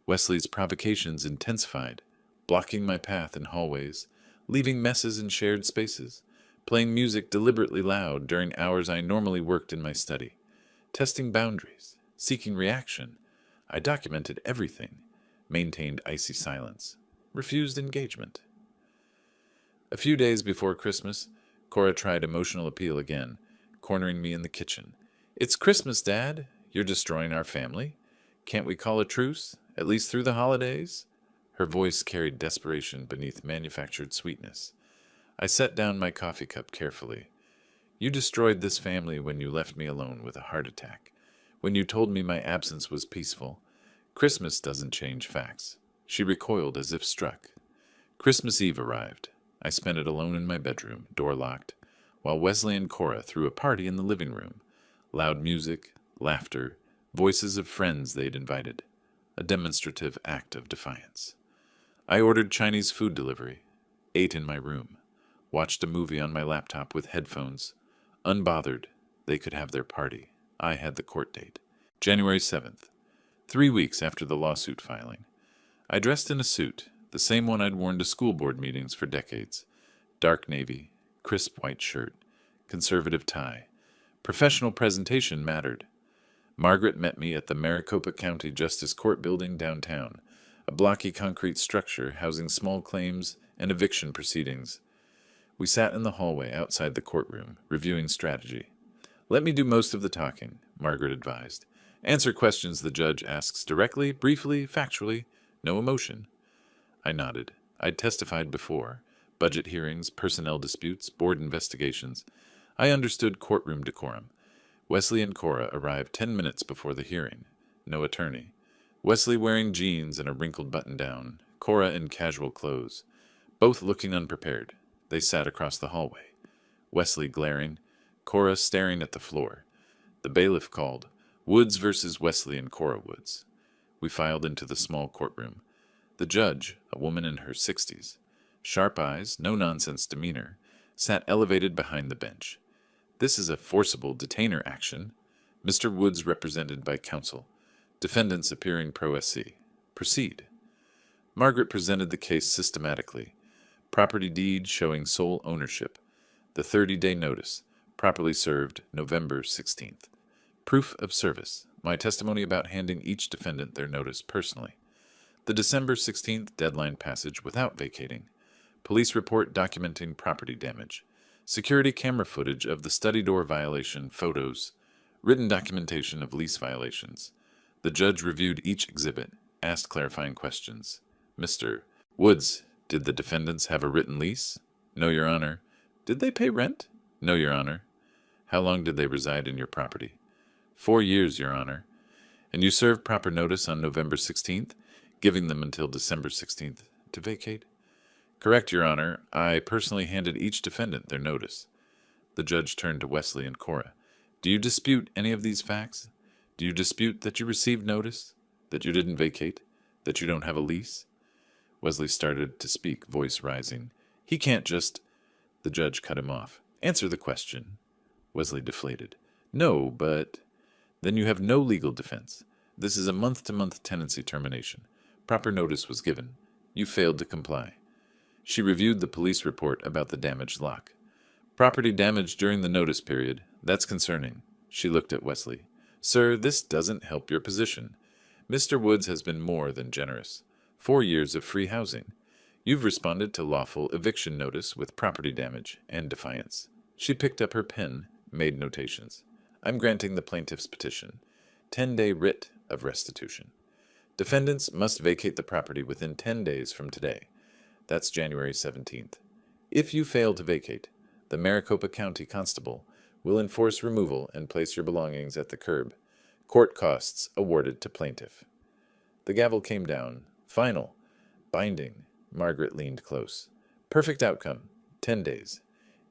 Wesley's provocations intensified, blocking my path in hallways, leaving messes in shared spaces, playing music deliberately loud during hours I normally worked in my study, testing boundaries, seeking reaction. I documented everything, maintained icy silence, refused engagement. A few days before Christmas, Cora tried emotional appeal again, cornering me in the kitchen. It's Christmas, Dad. You're destroying our family. Can't we call a truce, at least through the holidays? Her voice carried desperation beneath manufactured sweetness. I set down my coffee cup carefully. You destroyed this family when you left me alone with a heart attack, when you told me my absence was peaceful. Christmas doesn't change facts. She recoiled as if struck. Christmas Eve arrived. I spent it alone in my bedroom, door locked, while Wesley and Cora threw a party in the living room. Loud music, laughter, voices of friends they'd invited. a demonstrative act of defiance. I ordered Chinese food delivery, ate in my room, watched a movie on my laptop with headphones. Unbothered, they could have their party. I had the court date. January 7th, 3 weeks after the lawsuit filing. I dressed in a suit, the same one I'd worn to school board meetings for decades. Dark navy, crisp white shirt, conservative tie. Professional presentation mattered. Margaret met me at the Maricopa County Justice Court building downtown, a blocky concrete structure housing small claims and eviction proceedings. We sat in the hallway outside the courtroom, reviewing strategy. "Let me do most of the talking," Margaret advised. "Answer questions the judge asks directly, briefly, factually. No emotion." I nodded. I'd testified before. Budget hearings, personnel disputes, board investigations. I understood courtroom decorum. Wesley and Cora arrived 10 minutes before the hearing. No attorney. Wesley wearing jeans and a wrinkled button-down. Cora in casual clothes. Both looking unprepared. They sat across the hallway. Wesley glaring. Cora staring at the floor. The bailiff called, "Woods versus Wesley and Cora Woods." We filed into the small courtroom. The judge, a woman in her 60s, sharp eyes, no-nonsense demeanor, sat elevated behind the bench. "This is a forcible detainer action. Mr. Woods represented by counsel. Defendants appearing pro SC. Proceed." Margaret presented the case systematically. Property deed showing sole ownership. The 30-day notice, properly served November 16th. Proof of service, my testimony about handing each defendant their notice personally. The December 16th deadline passage without vacating. Police report documenting property damage. Security camera footage of the study door violation, photos. Written documentation of lease violations. The judge reviewed each exhibit, asked clarifying questions. "Mr. Woods, did the defendants have a written lease?" "No, Your Honor." "Did they pay rent?" "No, Your Honor." "How long did they reside in your property?" 4 years, Your Honor." "And you served proper notice on November 16th, giving them until December 16th to vacate?" "Correct, Your Honor. I personally handed each defendant their notice." The judge turned to Wesley and Cora. "Do you dispute any of these facts? Do you dispute that you received notice? That you didn't vacate? That you don't have a lease?" Wesley started to speak, voice rising. "He can't just—" The judge cut him off. "Answer the question." Wesley deflated. "No, but—" "Then you have no legal defense. This is a month-to-month tenancy termination. Proper notice was given. You failed to comply." She reviewed the police report about the damaged lock. "Property damage during the notice period. That's concerning." She looked at Wesley. "Sir, this doesn't help your position. Mr. Woods has been more than generous. 4 years of free housing. You've responded to lawful eviction notice with property damage and defiance." She picked up her pen, made notations. "I'm granting the plaintiff's petition. 10-day writ of restitution. Defendants must vacate the property within 10 days from today. That's January 17th. If you fail to vacate, the Maricopa County Constable will enforce removal and place your belongings at the curb. Court costs awarded to plaintiff." The gavel came down. Final. Binding. Margaret leaned close. "Perfect outcome. 10 days.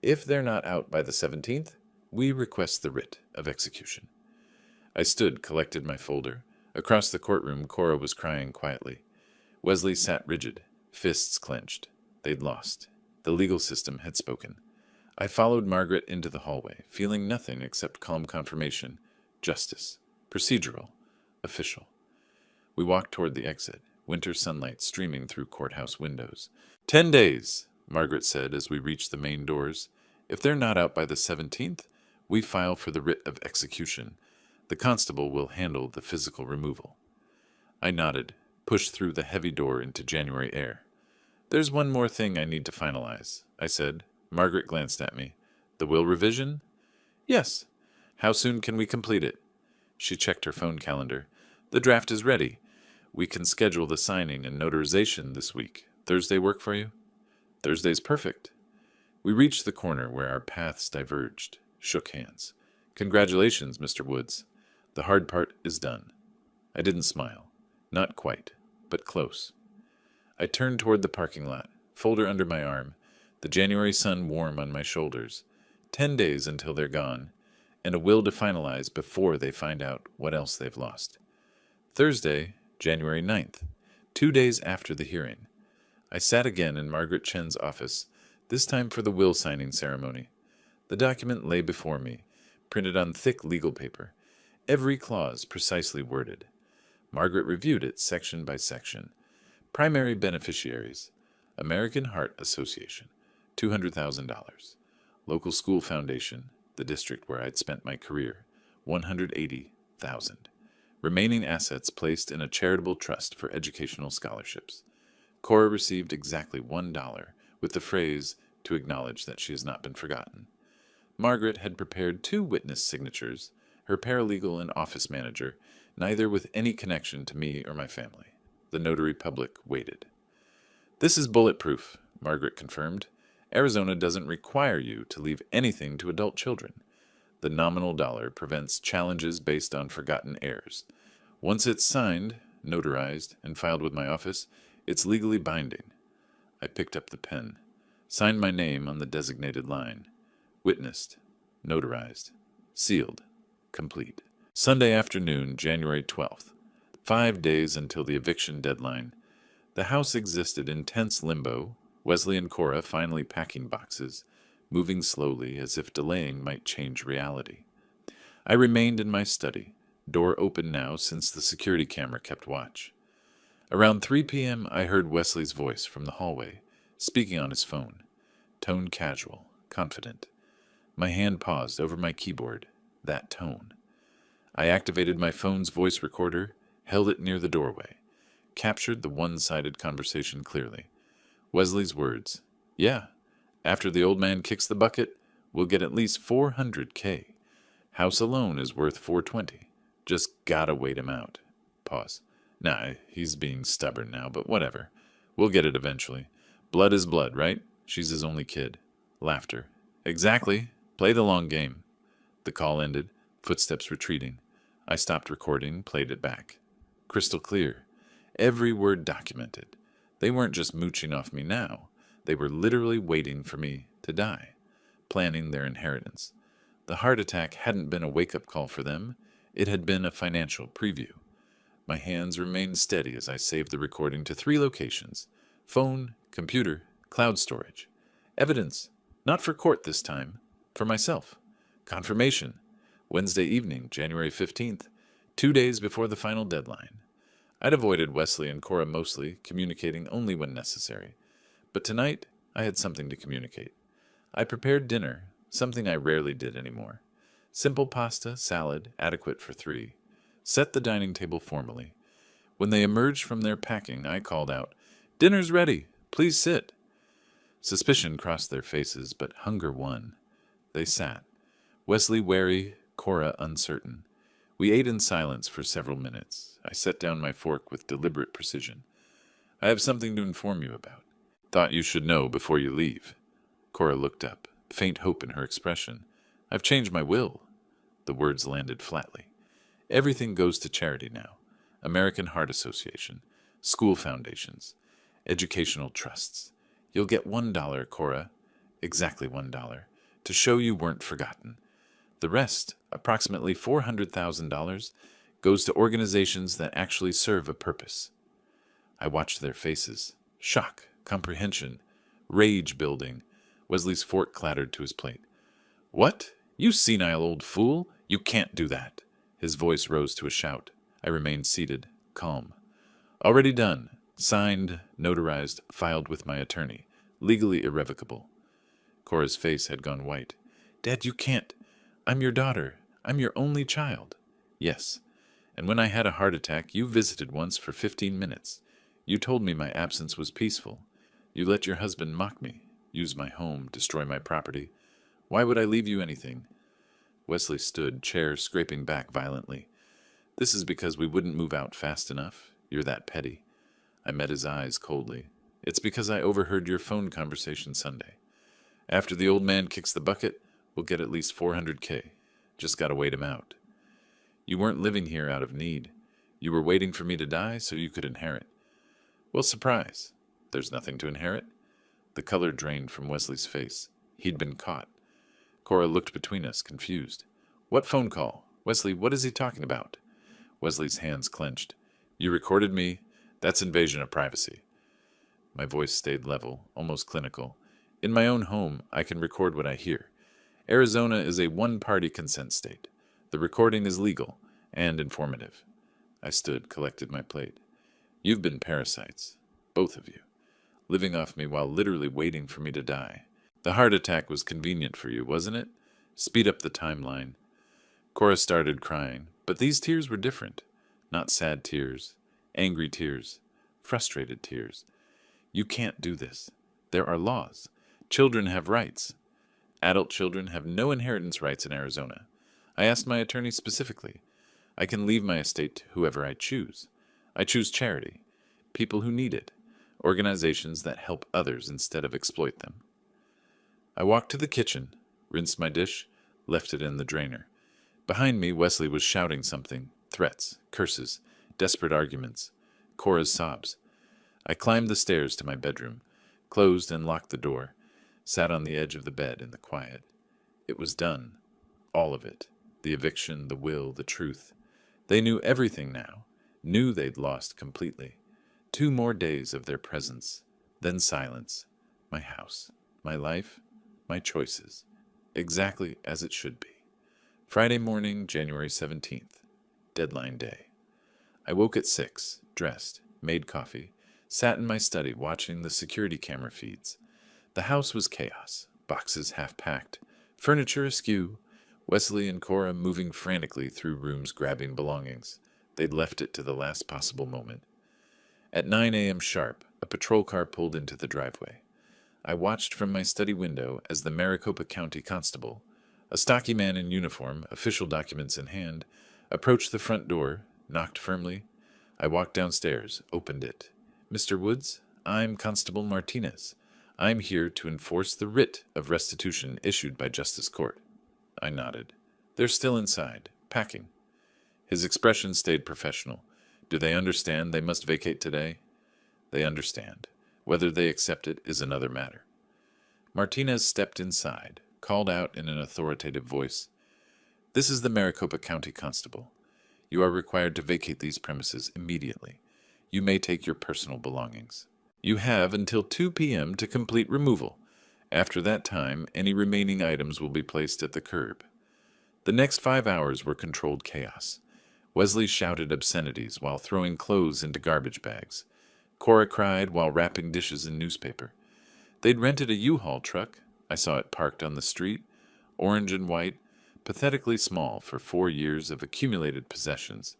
If they're not out by the 17th, we request the writ of execution." I stood, collected my folder. Across the courtroom, Cora was crying quietly. Wesley sat rigid, fists clenched. They'd lost. The legal system had spoken. I followed Margaret into the hallway, feeling nothing except calm confirmation. Justice. Procedural. Official. We walked toward the exit, winter sunlight streaming through courthouse windows. 10 days, Margaret said as we reached the main doors. "If they're not out by the 17th, we file for the writ of execution. The constable will handle the physical removal." I nodded, pushed through the heavy door into January air. "There's one more thing I need to finalize," I said. Margaret glanced at me. "The will revision?" "Yes." "How soon can we complete it?" She checked her phone calendar. "The draft is ready. We can schedule the signing and notarization this week. Thursday work for you?" "Thursday's perfect." We reached the corner where our paths diverged, shook hands. "Congratulations, Mr. Woods. The hard part is done." I didn't smile. Not quite, but close. I turned toward the parking lot, folder under my arm, the January sun warm on my shoulders. 10 days until they're gone, and a will to finalize before they find out what else they've lost. Thursday, January 9th, 2 days after the hearing. I sat again in Margaret Chen's office, this time for the will signing ceremony. The document lay before me, printed on thick legal paper, every clause precisely worded. Margaret reviewed it section by section. Primary beneficiaries: American Heart Association, $200,000. Local School Foundation, the district where I'd spent my career, $180,000. Remaining assets placed in a charitable trust for educational scholarships. Cora received exactly $1, with the phrase, to acknowledge that she has not been forgotten. Margaret had prepared 2 witness signatures, her paralegal and office manager, neither with any connection to me or my family. The notary public waited. "This is bulletproof," Margaret confirmed. "Arizona doesn't require you to leave anything to adult children. The nominal dollar prevents challenges based on forgotten heirs. Once it's signed, notarized, and filed with my office, it's legally binding." I picked up the pen, signed my name on the designated line. Witnessed, notarized, sealed, complete. Sunday afternoon, January 12th. 5 days until the eviction deadline. The house existed in tense limbo, Wesley and Cora finally packing boxes, moving slowly as if delaying might change reality. I remained in my study, door open now since the security camera kept watch. Around 3 p.m. I heard Wesley's voice from the hallway, speaking on his phone. Tone casual, confident. My hand paused over my keyboard, that tone. I activated my phone's voice recorder, held it near the doorway, captured the one-sided conversation clearly. Wesley's words: "Yeah, after the old man kicks the bucket, we'll get at least $400K. House alone is worth $420. Just gotta wait him out." Pause. "Nah, he's being stubborn now, but whatever. We'll get it eventually. Blood is blood, right? She's his only kid." Laughter. "Exactly. Play the long game." The call ended, footsteps retreating. I stopped recording, played it back. Crystal clear. Every word documented. They weren't just mooching off me now. They were literally waiting for me to die, planning their inheritance. The heart attack hadn't been a wake-up call for them. It had been a financial preview. My hands remained steady as I saved the recording to 3 locations: phone, computer, cloud storage. Evidence. Not for court this time. For myself. Confirmation. Wednesday evening, January 15th, 2 days before the final deadline. I'd avoided Wesley and Cora mostly, communicating only when necessary. But tonight, I had something to communicate. I prepared dinner, something I rarely did anymore. Simple pasta, salad, adequate for 3. Set the dining table formally. When they emerged from their packing, I called out, "Dinner's ready. Please sit." Suspicion crossed their faces, but hunger won. They sat. Wesley wary, Cora uncertain. We ate in silence for several minutes. I set down my fork with deliberate precision. "I have something to inform you about. Thought you should know before you leave." Cora looked up, faint hope in her expression. "I've changed my will." The words landed flatly. "Everything goes to charity now. American Heart Association, school foundations, educational trusts. You'll get $1, Cora, exactly $1, to show you weren't forgotten. The rest, approximately $400,000, goes to organizations that actually serve a purpose." I watched their faces. Shock, comprehension, rage building. Wesley's fork clattered to his plate. "What? You senile old fool! You can't do that!" His voice rose to a shout. I remained seated, calm. "Already done. Signed, notarized, filed with my attorney. Legally irrevocable." Cora's face had gone white. "Dad, you can't. I'm your daughter. I'm your only child." "Yes. And when I had a heart attack, you visited once for 15 minutes. You told me my absence was peaceful. You let your husband mock me, use my home, destroy my property. Why would I leave you anything?" Wesley stood, chair scraping back violently. "This is because we wouldn't move out fast enough. You're that petty." I met his eyes coldly. "It's because I overheard your phone conversation Sunday. After the old man kicks the bucket, we'll get at least $400K. Just gotta wait him out. You weren't living here out of need. You were waiting for me to die so you could inherit. Well, surprise. There's nothing to inherit." The color drained from Wesley's face. He'd been caught. Cora looked between us, confused. "What phone call? Wesley, what is he talking about?" Wesley's hands clenched. You recorded me? That's invasion of privacy. My voice stayed level, almost clinical. In my own home, I can record what I hear. Arizona is a one-party consent state. The recording is legal and informative. I stood, collected my plate. You've been parasites, both of you, living off me while literally waiting for me to die. The heart attack was convenient for you, wasn't it? Speed up the timeline. Cora started crying, but these tears were different. Not sad tears, angry tears, frustrated tears. You can't do this. There are laws. Children have rights. Adult children have no inheritance rights in Arizona. I asked my attorney specifically. I can leave my estate to whoever I choose. I choose charity, people who need it, organizations that help others instead of exploit them. I walked to the kitchen, rinsed my dish, left it in the drainer. Behind me, Wesley was shouting something, threats, curses, desperate arguments, Cora's sobs. I climbed the stairs to my bedroom, closed and locked the door, sat on the edge of the bed in the quiet. It was done. All of it. The eviction, the will, the truth. They knew everything now, knew they'd lost completely. 2 more days of their presence, then silence. My house, my life, my choices. Exactly as it should be. Friday morning, January 17th. Deadline day. I woke at 6, dressed, made coffee, sat in my study watching the security camera feeds. The house was chaos, boxes half-packed, furniture askew, Wesley and Cora moving frantically through rooms grabbing belongings. They'd left it to the last possible moment. At 9 a.m. sharp, a patrol car pulled into the driveway. I watched from my study window as the Maricopa County Constable, a stocky man in uniform, official documents in hand, approached the front door, knocked firmly. I walked downstairs, opened it. Mr. Woods, I'm Constable Martinez. I'm here to enforce the writ of restitution issued by Justice Court. I nodded. They're still inside, packing. His expression stayed professional. Do they understand they must vacate today? They understand. Whether they accept it is another matter. Martinez stepped inside, called out in an authoritative voice. This is the Maricopa County Constable. You are required to vacate these premises immediately. You may take your personal belongings. You have until 2 p.m. to complete removal. After that time, any remaining items will be placed at the curb. The next 5 hours were controlled chaos. Wesley shouted obscenities while throwing clothes into garbage bags. Cora cried while wrapping dishes in newspaper. They'd rented a U-Haul truck. I saw it parked on the street, orange and white, pathetically small for 4 years of accumulated possessions.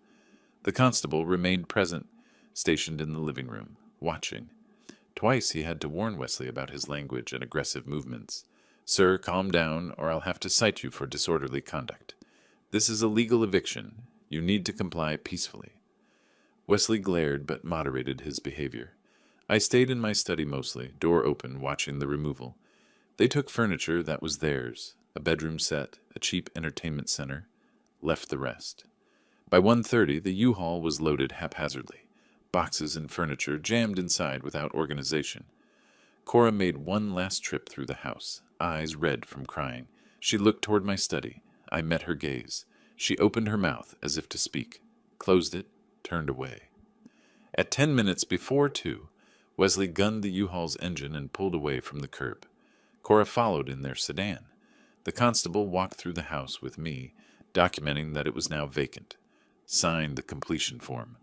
The constable remained present, stationed in the living room, watching. Twice he had to warn Wesley about his language and aggressive movements. Sir, calm down, or I'll have to cite you for disorderly conduct. This is a legal eviction. You need to comply peacefully. Wesley glared but moderated his behavior. I stayed in my study mostly, door open, watching the removal. They took furniture that was theirs, a bedroom set, a cheap entertainment center, left the rest. By 1:30, the U-Haul was loaded haphazardly, boxes and furniture jammed inside without organization. Cora made one last trip through the house, eyes red from crying. She looked toward my study. I met her gaze. She opened her mouth as if to speak, closed it, turned away. At 10 minutes before 2, Wesley gunned the U-Haul's engine and pulled away from the curb. Cora followed in their sedan. The constable walked through the house with me, documenting that it was now vacant. Signed the completion form.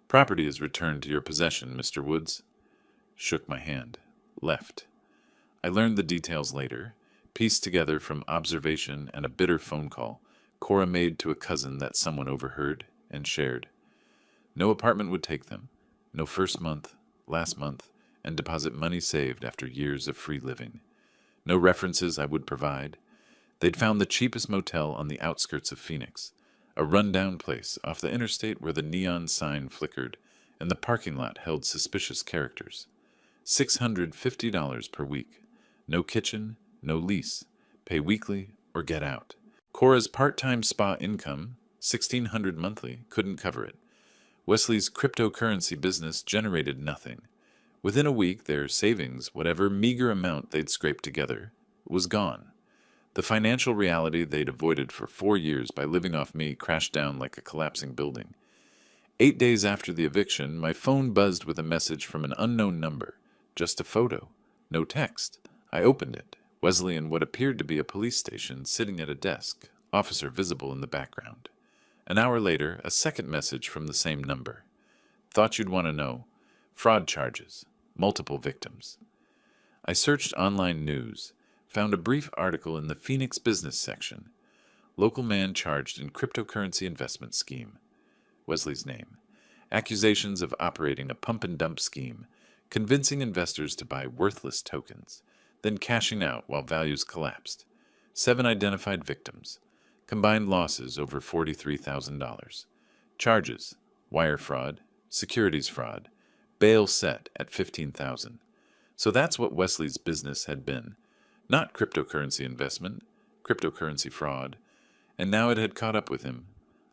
Property is returned to your possession, Mr. Woods. Shook my hand. Left. I learned the details later, pieced together from observation and a bitter phone call Cora made to a cousin that someone overheard and shared. No apartment would take them. No first month, last month, and deposit money saved after years of free living. No references I would provide. They'd found the cheapest motel on the outskirts of Phoenix, a run-down place off the interstate where the neon sign flickered and the parking lot held suspicious characters. $650 per week. No kitchen, no lease. Pay weekly or get out. Cora's part-time spa income, $1,600 monthly, couldn't cover it. Wesley's cryptocurrency business generated nothing. Within a week, their savings, whatever meager amount they'd scraped together, was gone. The financial reality they'd avoided for 4 years by living off me crashed down like a collapsing building. 8 days after the eviction, my phone buzzed with a message from an unknown number. Just a photo. No text. I opened it. Wesley in what appeared to be a police station, sitting at a desk, officer visible in the background. An hour later, a second message from the same number. Thought you'd want to know. Fraud charges. Multiple victims. I searched online news, found a brief article in the Phoenix Business section. Local man charged in cryptocurrency investment scheme. Wesley's name. Accusations of operating a pump-and-dump scheme, convincing investors to buy worthless tokens, then cashing out while values collapsed. 7 identified victims. Combined losses over $43,000. Charges: wire fraud, securities fraud, bail set at $15,000. So that's what Wesley's business had been. Not cryptocurrency investment, cryptocurrency fraud. And now it had caught up with him.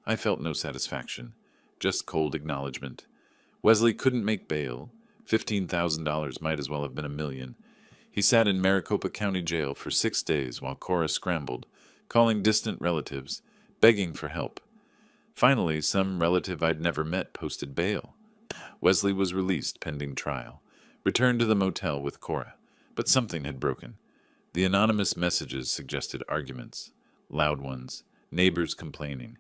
I felt no satisfaction, just cold acknowledgement. Wesley couldn't make bail. $15,000 might as well have been $1 million. He sat in Maricopa County Jail for 6 days while Cora scrambled, calling distant relatives, begging for help. Finally, some relative I'd never met posted bail. Wesley was released pending trial, returned to the motel with Cora, but something had broken. The anonymous messages suggested arguments, loud ones, neighbors complaining,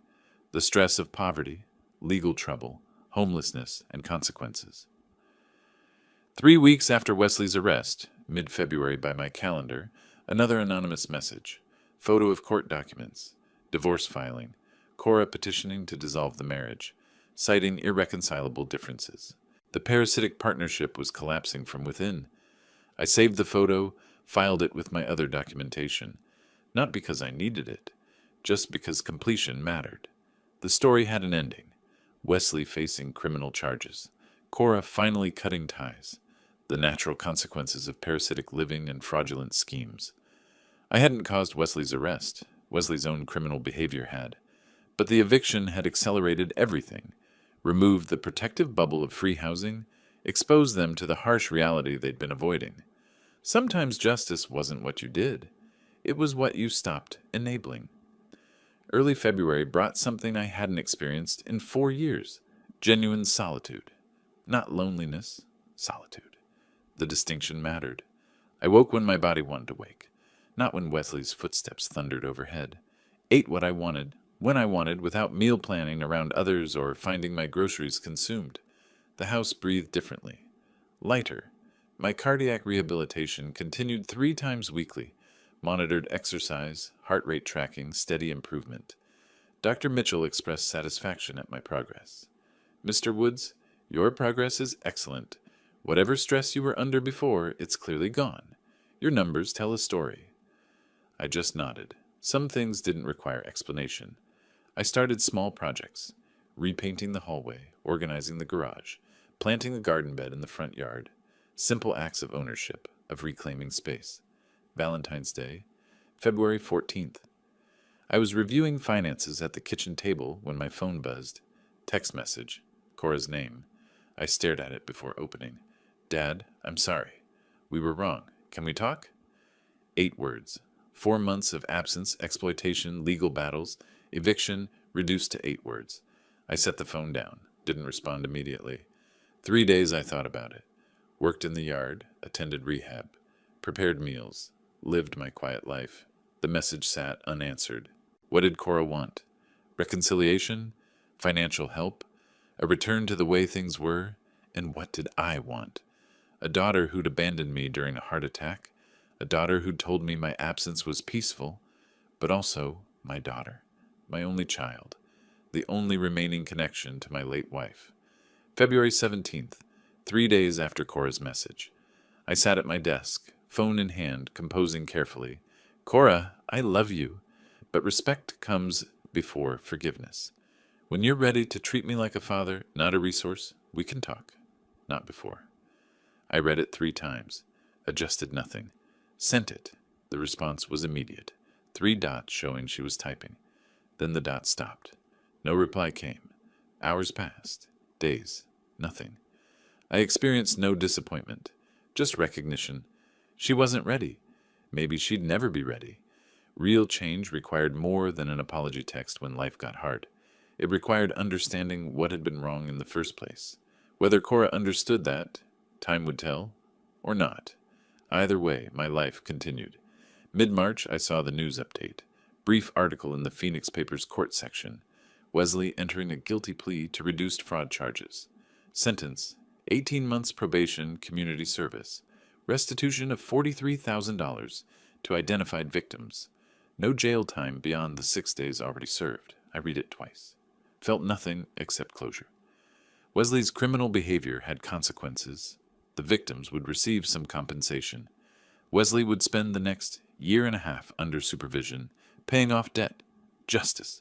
the stress of poverty, legal trouble, homelessness, and consequences. 3 weeks after Wesley's arrest, mid-February by my calendar, another anonymous message, photo of court documents, divorce filing, Cora petitioning to dissolve the marriage, citing irreconcilable differences. The parasitic partnership was collapsing from within. I saved the photo, filed it with my other documentation, not because I needed it, just because completion mattered. The story had an ending. Wesley facing criminal charges. Cora finally cutting ties. The natural consequences of parasitic living and fraudulent schemes. I hadn't caused Wesley's arrest. Wesley's own criminal behavior had. But the eviction had accelerated everything, removed the protective bubble of free housing, exposed them to the harsh reality they'd been avoiding. Sometimes justice wasn't what you did. It was what you stopped enabling. Early February brought something I hadn't experienced in 4 years. Genuine solitude. Not loneliness, solitude. The distinction mattered. I woke when my body wanted to wake, not when Wesley's footsteps thundered overhead. Ate what I wanted, when I wanted, without meal planning around others or finding my groceries consumed. The house breathed differently. Lighter. My cardiac rehabilitation continued 3 times weekly. Monitored exercise, heart rate tracking, steady improvement. Dr. Mitchell expressed satisfaction at my progress. Mr. Woods, your progress is excellent. Whatever stress you were under before, it's clearly gone. Your numbers tell a story. I just nodded. Some things didn't require explanation. I started small projects. Repainting the hallway, organizing the garage, planting a garden bed in the front yard. Simple acts of ownership, of reclaiming space. Valentine's Day, February 14th. I was reviewing finances at the kitchen table when my phone buzzed. Text message. Cora's name. I stared at it before opening. Dad, I'm sorry. We were wrong. Can we talk? 8 words. 4 months of absence, exploitation, legal battles, eviction, reduced to 8 words. I set the phone down. Didn't respond immediately. 3 days I thought about it. Worked in the yard, attended rehab, prepared meals, lived my quiet life. The message sat unanswered. What did Cora want? Reconciliation? Financial help? A return to the way things were? And what did I want? A daughter who'd abandoned me during a heart attack? A daughter who'd told me my absence was peaceful? But also my daughter, my only child, the only remaining connection to my late wife. February 17th, 3 days after Cora's message. I sat at my desk, phone in hand, composing carefully. Cora, I love you, but respect comes before forgiveness. When you're ready to treat me like a father, not a resource, we can talk. Not before. I read it 3 times, adjusted nothing. Sent it. The response was immediate. 3 dots showing she was typing. Then the dot stopped. No reply came. Hours passed. Days. Nothing. I experienced no disappointment. Just recognition. She wasn't ready. Maybe she'd never be ready. Real change required more than an apology text when life got hard. It required understanding what had been wrong in the first place. Whether Cora understood that, time would tell, or not. Either way, my life continued. Mid-March, I saw the news update. Brief article in the Phoenix paper's court section. Wesley entering a guilty plea to reduced fraud charges. Sentence, 18 months probation, community service. Restitution of $43,000 to identified victims. No jail time beyond the 6 days already served. I read it twice. Felt nothing except closure. Wesley's criminal behavior had consequences. The victims would receive some compensation. Wesley would spend the next year and a half under supervision, paying off debt. Justice.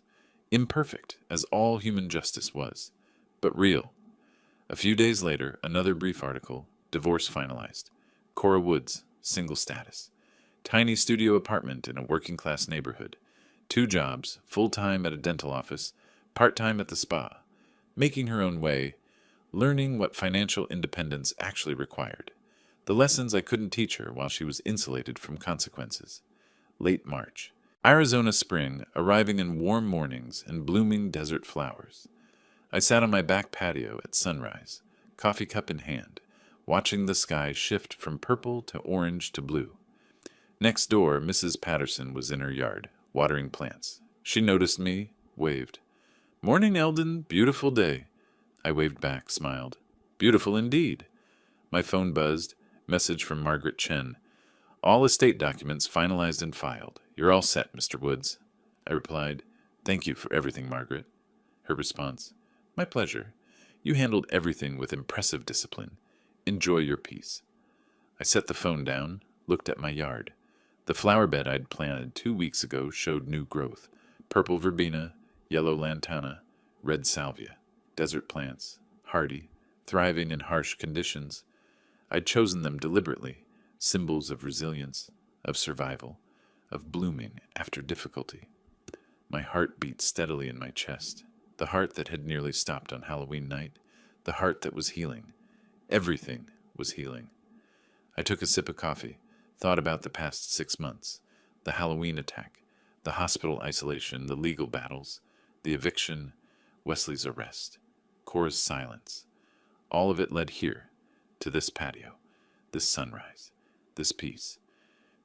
Imperfect, as all human justice was, but real. A few days later, another brief article, divorce finalized. Cora Woods, single status. Tiny studio apartment in a working-class neighborhood. 2 jobs, full-time at a dental office, part-time at the spa. Making her own way, learning what financial independence actually required. The lessons I couldn't teach her while she was insulated from consequences. Late March. Arizona spring, arriving in warm mornings and blooming desert flowers. I sat on my back patio at sunrise, coffee cup in hand, watching the sky shift from purple to orange to blue. Next door, Mrs. Patterson was in her yard, watering plants. She noticed me, waved. "Morning, Eldon. Beautiful day." I waved back, smiled. "Beautiful indeed." My phone buzzed. Message from Margaret Chen. "All estate documents finalized and filed. You're all set, Mr. Woods." I replied, "Thank you for everything, Margaret." Her response, "My pleasure. You handled everything with impressive discipline. Enjoy your peace." I set the phone down, looked at my yard. The flower bed I'd planted 2 weeks ago showed new growth. Purple verbena, yellow lantana, red salvia. Desert plants, hardy, thriving in harsh conditions. I'd chosen them deliberately, symbols of resilience, of survival, of blooming after difficulty. My heart beat steadily in my chest, the heart that had nearly stopped on Halloween night, the heart that was healing. Everything was healing. I took a sip of coffee, thought about the past 6 months, the Halloween attack, the hospital isolation, the legal battles, the eviction, Wesley's arrest, Cora's silence. All of it led here, to this patio, this sunrise, this peace.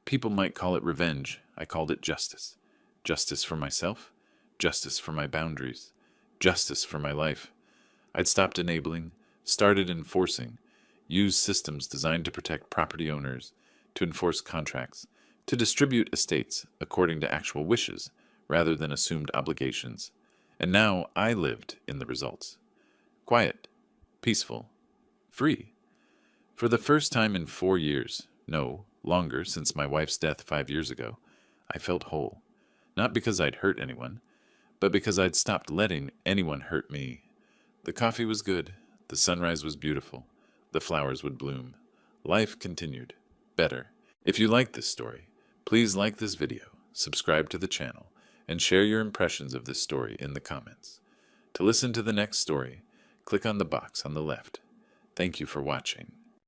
People might call it revenge. I called it justice. Justice for myself, justice for my boundaries, justice for my life. I'd stopped enabling, started enforcing, used systems designed to protect property owners, to enforce contracts, to distribute estates according to actual wishes rather than assumed obligations. And now I lived in the results. Quiet, peaceful, free. For the first time in 4 years, no, longer since my wife's death 5 years ago, I felt whole. Not because I'd hurt anyone, but because I'd stopped letting anyone hurt me. The coffee was good, the sunrise was beautiful, the flowers would bloom. Life continued. Better. If you like this story, please like this video, subscribe to the channel, and share your impressions of this story in the comments. To listen to the next story, click on the box on the left. Thank you for watching.